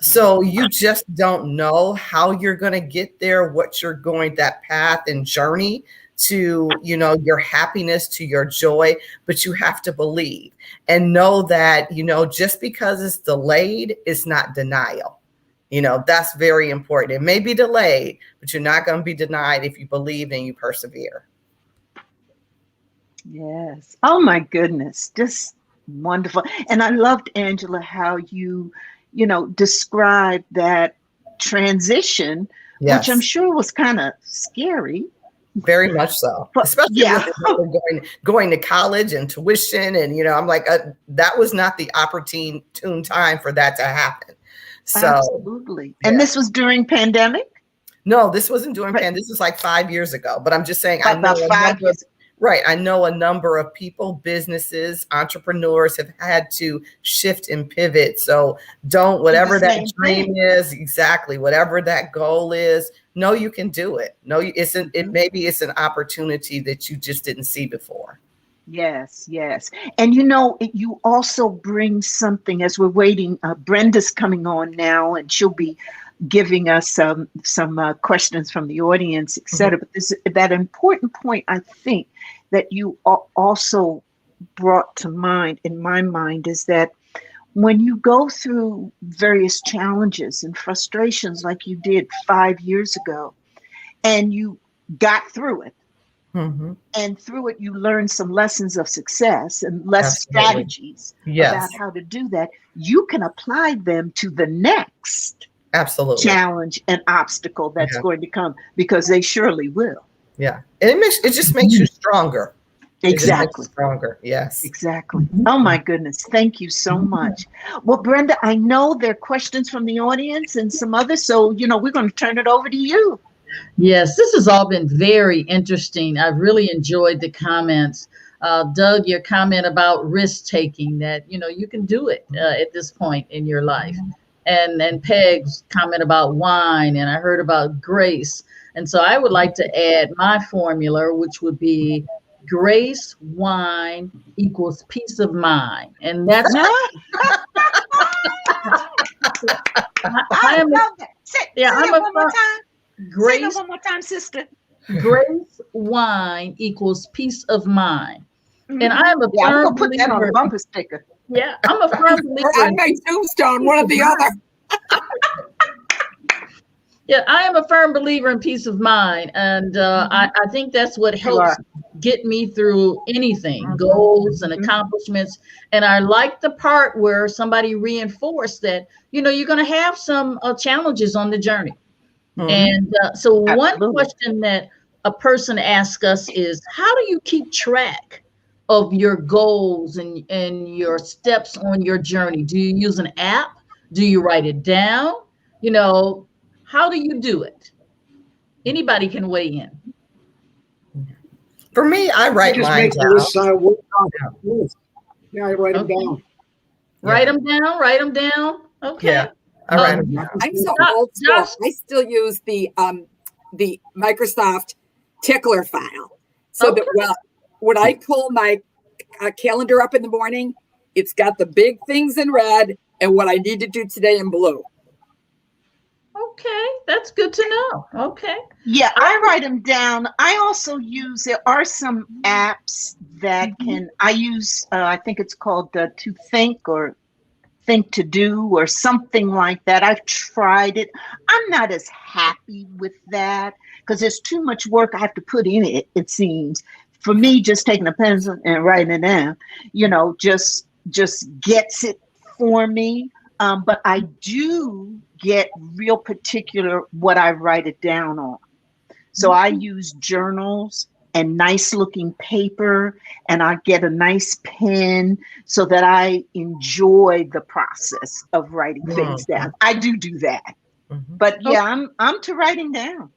So you just don't know how you're going to get there, that path and journey to, your happiness, to your joy, but you have to believe and know that, just because it's delayed, it's not denial. That's very important. It may be delayed, but you're not going to be denied if you believe and you persevere. Yes. Oh my goodness. Just wonderful. And I loved, Angela, how you describe that transition, yes, which I'm sure was kind of scary. Very much so, especially with going to college and tuition. And, I'm like, that was not the opportune time for that to happen. So, absolutely. And this was during pandemic? No, this wasn't during pandemic. This was like 5 years ago. But I'm just saying, about 5 years. Right. I know a number of people, businesses, entrepreneurs have had to shift and pivot. So whatever that dream is, exactly, whatever that goal is, know you can do it. No, maybe it's an opportunity that you just didn't see before. Yes. And you also bring something as we're waiting. Brenda's coming on now, and she'll be giving us some questions from the audience, et cetera. Mm-hmm. But that important point, I think, that you also brought to mind, in my mind, is that when you go through various challenges and frustrations like you did 5 years ago, and you got through it, mm-hmm. and through it you learned some lessons of success and strategies about how to do that, you can apply them to the next challenge and obstacle that's going to come, because they surely will. Yeah. And it just makes you stronger. Exactly. Stronger. Yes. Exactly. Oh my goodness. Thank you so much. Well, Brenda, I know there are questions from the audience and some others, so we're going to turn it over to you. Yes, this has all been very interesting. I've really enjoyed the comments. Doug, your comment about risk taking, that you can do it at this point in your life. And Peg's comment about wine, and I heard about grace. And so I would like to add my formula, which would be grace, wine equals peace of mind. And that's I love that. Say it one more time. Say it one more time, sister. Grace, wine equals peace of mind. And I am a I'm firm gonna put that on a believer. bumper sticker. Yeah, I'm a firm believer. On my tombstone, one or the other. Yeah, I am a firm believer in peace of mind, and I think that's what helps get me through anything, goals and accomplishments. And I like the part where somebody reinforced that, you know, you're going to have some challenges on the journey. And so one question that a person asks us is, how do you keep track of your goals and your steps on your journey? Do you use an app? Do you write it down? You know, how do you do it? Anybody can weigh in. For me, I write mine down. Yeah, I write them down. Write them down. Write them down. Okay. Yeah, I write them down. I'm so old school. I still use the Microsoft tickler file, so that when I pull my calendar up in the morning, it's got the big things in red and what I need to do today in blue. Okay, that's good to know. Okay. Yeah, I write them down. I also use, there are some apps that I use, I think it's called To Think or Think to Do or something like that. I've tried it. I'm not as happy with that because there's too much work I have to put in it, it seems. For me, just taking a pencil and writing it down, you know, just gets it for me. But I do get real particular what I write it down on. So I use journals and nice looking paper, and I get a nice pen so that I enjoy the process of writing things down. I do that. But yeah, I'm to writing down.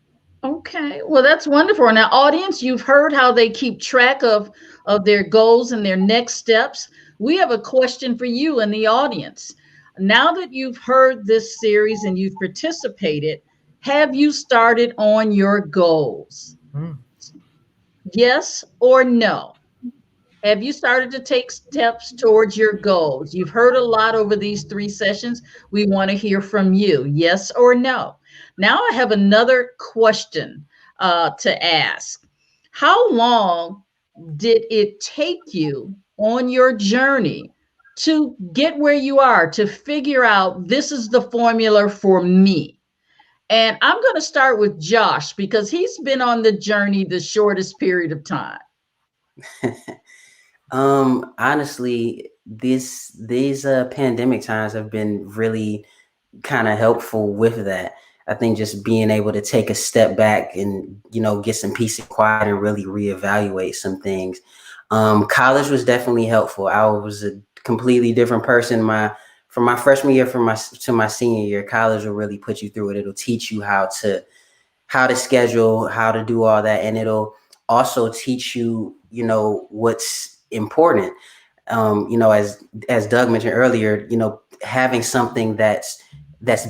Okay, well, that's wonderful. Now, audience, you've heard how they keep track of their goals and their next steps. We have a question for you in the audience. Now that you've heard this series and you've participated, have you started on your goals? Yes or no? Have you started to take steps towards your goals? You've heard a lot over these 3 sessions. We want to hear from you. Yes or no? Now I have another question to ask. How long did it take you on your journey to get where you are, to figure out this is the formula for me? And I'm going to start with Josh because he's been on the journey the shortest period of time. Honestly, these pandemic times have been really kind of helpful with that. I think just being able to take a step back and, you know, get some peace and quiet and really reevaluate some things. College was definitely helpful. I was a completely different person from my freshman year to my senior year. College will really put you through it. It'll teach you how to schedule, how to do all that, and it'll also teach you, you know, what's important. You know, as Doug mentioned earlier, you know, having something that's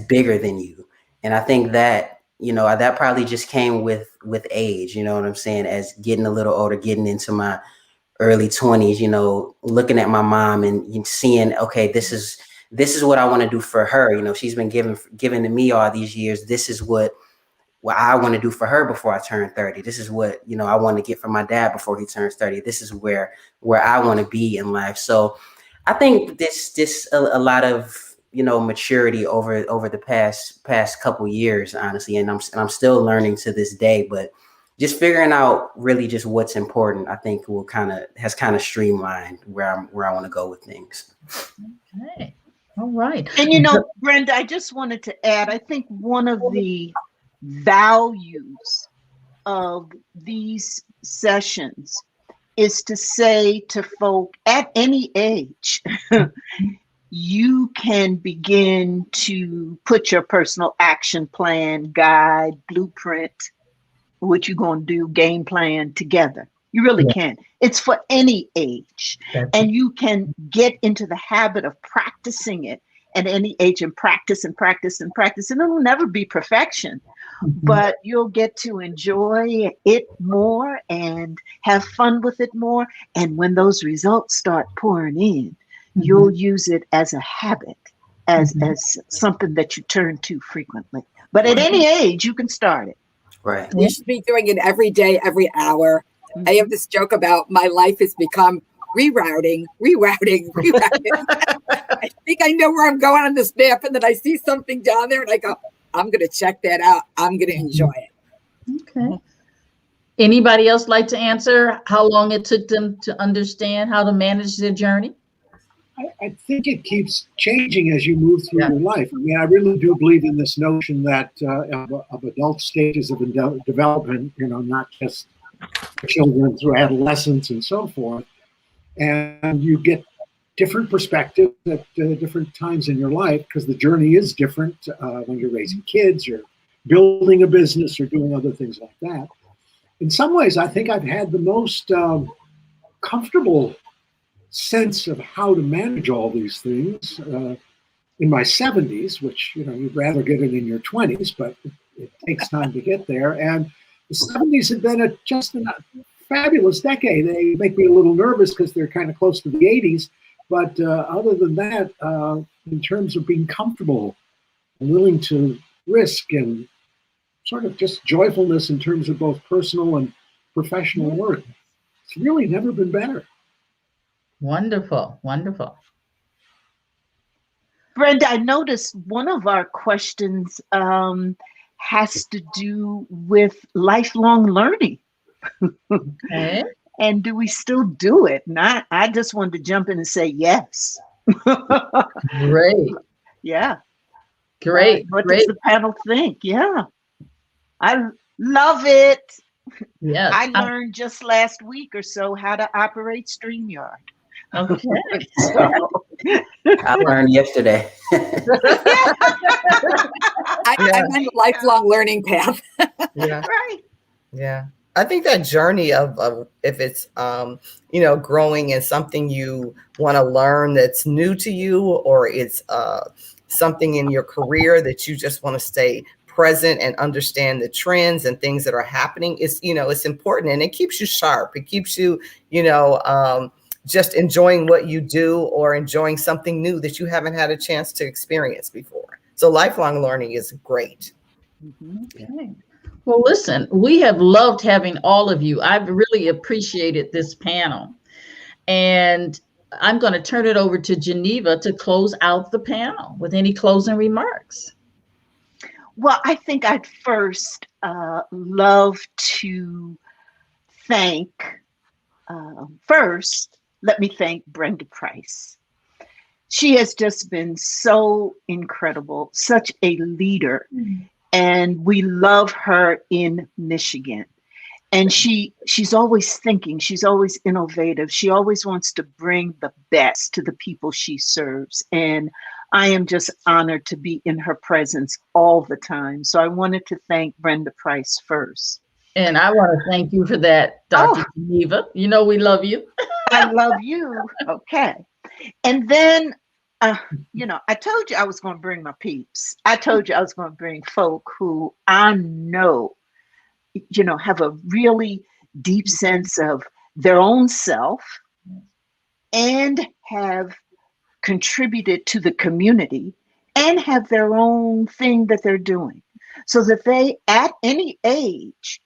bigger than you. And I think that, you know, that probably just came with age, you know what I'm saying? As getting a little older, getting into my early 20s, you know, looking at my mom and seeing, okay, this is what I want to do for her. You know, she's been given to me all these years. This is what I want to do for her before I turn 30. This is what, you know, I want to get from my dad before he turns 30. This is where I want to be in life. So I think this a lot of, you know, maturity over the past couple years, honestly, and I'm still learning to this day. But just figuring out really just what's important, I think has streamlined where I want to go with things. Okay, all right. And you know, Brenda, I just wanted to add, I think one of the values of these sessions is to say to folk at any age, you can begin to put your personal action plan, guide, blueprint, what you're going to do, game plan together. You really can. It's for any age. And you can get into the habit of practicing it at any age and practice and practice and practice. And it'll never be perfection, but you'll get to enjoy it more and have fun with it more. And when those results start pouring in, you'll use it as a habit, as something that you turn to frequently. But at any age, you can start it. Right. We should be doing it every day, every hour. I have this joke about my life has become rerouting. I think I know where I'm going on this map, and then I see something down there and I go, I'm going to check that out. I'm going to enjoy it. Okay. Anybody else like to answer how long it took them to understand how to manage their journey? I think it keeps changing as you move through your life. I mean, I really do believe in this notion that of adult stages of development, not just children through adolescence and so forth. And you get different perspectives at different times in your life because the journey is different when you're raising kids or building a business or doing other things like that. In some ways, I think I've had the most comfortable sense of how to manage all these things in my 70s, which, you'd rather get it in your 20s, but it takes time to get there. And the 70s have been just a fabulous decade. They make me a little nervous because they're kind of close to the 80s. But other than that, in terms of being comfortable and willing to risk and sort of just joyfulness in terms of both personal and professional work, it's really never been better. Wonderful, wonderful. Brenda, I noticed one of our questions has to do with lifelong learning. Okay. And do we still do it? And I just wanted to jump in and say yes. Great. Yeah. Great. What Great. does the panel think? Yeah. I love it. Yeah. I learned just last week or so how to operate StreamYard. Okay. I learned yesterday. I'm on the lifelong learning path. Yeah. Right. Yeah. I think that journey of if it's, growing in something you want to learn that's new to you, or it's something in your career that you just want to stay present and understand the trends and things that are happening, it's important, and it keeps you sharp. It keeps you, just enjoying what you do or enjoying something new that you haven't had a chance to experience before. So lifelong learning is great. Okay. Well, listen, we have loved having all of you. I've really appreciated this panel. And I'm going to turn it over to Geneva to close out the panel with any closing remarks. Well, I think I'd first love to thank, let me thank Brenda Price. She has just been so incredible, such a leader. And we love her in Michigan. And she's always thinking, she's always innovative. She always wants to bring the best to the people she serves. And I am just honored to be in her presence all the time. So I wanted to thank Brenda Price first. And I want to thank you for that, Dr. Geneva. You know we love you. I love you. Okay. And then, I told you I was going to bring my peeps. I told you I was going to bring folk who I know, have a really deep sense of their own self and have contributed to the community and have their own thing that they're doing, so that they, at any age,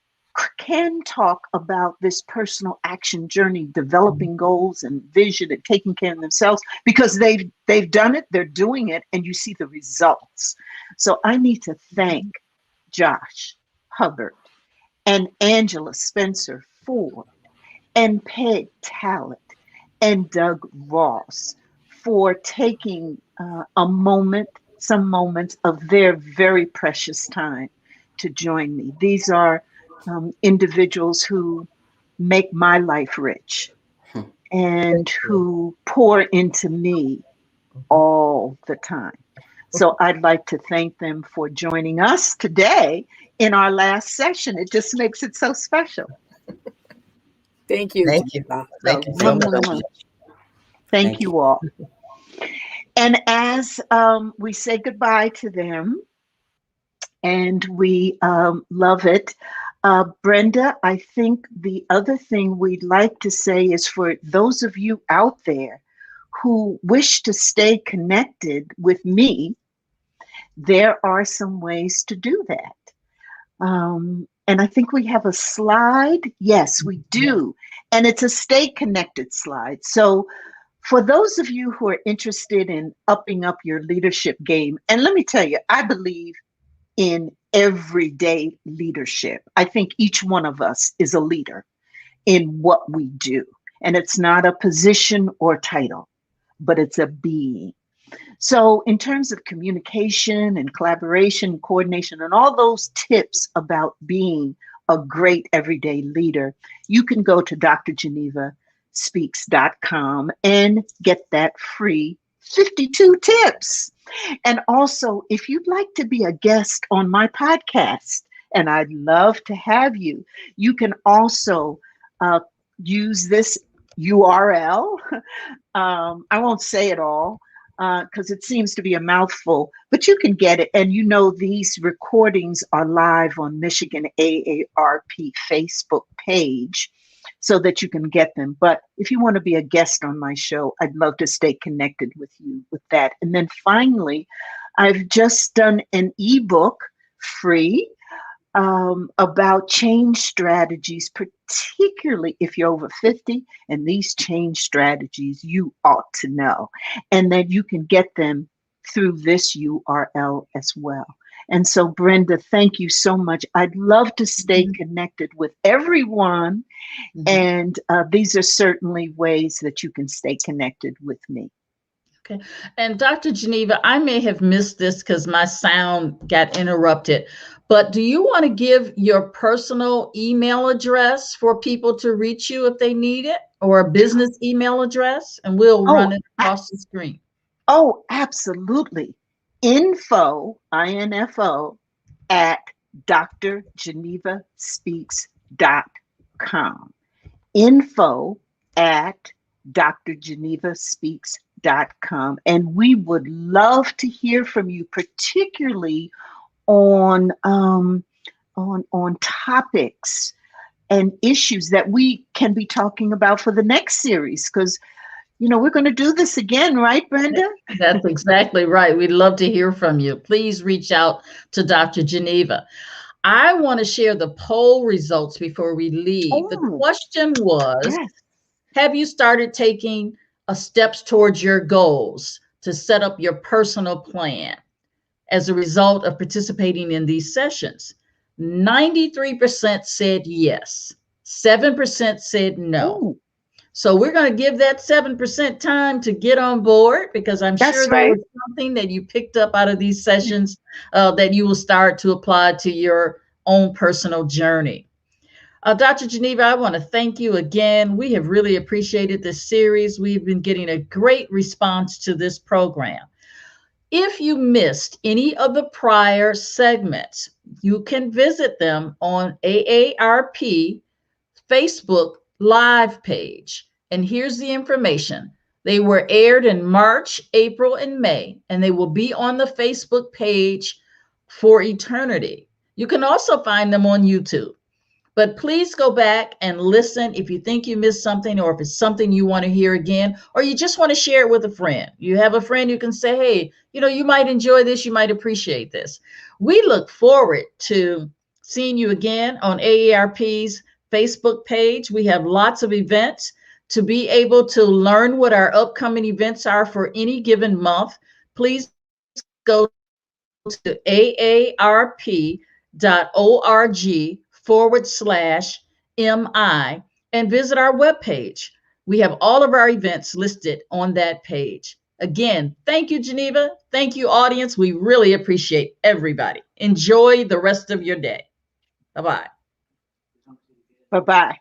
can talk about this personal action journey, developing goals and vision and taking care of themselves, because they've done it, they're doing it, and you see the results. So I need to thank Josh Hubbard and Angela Spencer Ford and Peg Tallet and Doug Ross for taking some moments of their very precious time to join me. These are individuals who make my life rich and who pour into me all the time. So I'd like to thank them for joining us today in our last session. It just makes it so special. Thank you. Thank you. Thank you so much. Thank you all. And as we say goodbye to them, and we love it, Brenda, I think the other thing we'd like to say is for those of you out there who wish to stay connected with me, there are some ways to do that. And I think we have a slide. Yes, we do. And it's a Stay Connected slide. So for those of you who are interested in upping up your leadership game, and let me tell you, I believe in everyday leadership. I think each one of us is a leader in what we do. And it's not a position or title, but it's a being. So in terms of communication and collaboration, coordination, and all those tips about being a great everyday leader, you can go to drgenevaspeaks.com and get that free 52 tips. And also, if you'd like to be a guest on my podcast, and I'd love to have you, you can also use this URL. I won't say it all, because it seems to be a mouthful, but you can get it. And you know, these recordings are live on Michigan AARP Facebook page so that you can get them. But if you want to be a guest on my show, I'd love to stay connected with you with that. And then finally, I've just done an ebook free about change strategies, particularly if you're over 50, and these change strategies you ought to know, and that you can get them through this URL as well. And so, Brenda, thank you so much. I'd love to stay connected with everyone, and these are certainly ways that you can stay connected with me. Okay. And Dr. Geneva, I may have missed this because my sound got interrupted, but do you want to give your personal email address for people to reach you if they need it, or a business email address? And we'll run it across the screen. Oh, absolutely. Info, I-N-F-O, at drgenevaspeaks.com. Info at drgenevaspeaks.com. And we would love to hear from you, particularly on topics and issues that we can be talking about for the next series, because you know, we're going to do this again, right, Brenda? That's exactly right. We'd love to hear from you. Please reach out to Dr. Geneva. I want to share the poll results before we leave. Oh, the question was, yes. Have you started taking steps towards your goals to set up your personal plan as a result of participating in these sessions? 93% said yes. 7% said no. Ooh. So we're going to give that 7% time to get on board, because I'm sure there was something that you picked up out of these sessions that you will start to apply to your own personal journey. Dr. Geneva, I want to thank you again. We have really appreciated this series. We've been getting a great response to this program. If you missed any of the prior segments, you can visit them on AARP Facebook Live page. And here's the information. They were aired in March, April, and May, and they will be on the Facebook page for eternity. You can also find them on YouTube. But please go back and listen if you think you missed something, or if it's something you want to hear again, or you just want to share it with a friend. You have a friend you can say, hey, you know, you might enjoy this, you might appreciate this. We look forward to seeing you again on AARP's Facebook page. We have lots of events. To be able to learn what our upcoming events are for any given month, please go to aarp.org/MI and visit our webpage. We have all of our events listed on that page. Again, thank you, Geneva. Thank you, audience. We really appreciate everybody. Enjoy the rest of your day. Bye-bye. Bye-bye.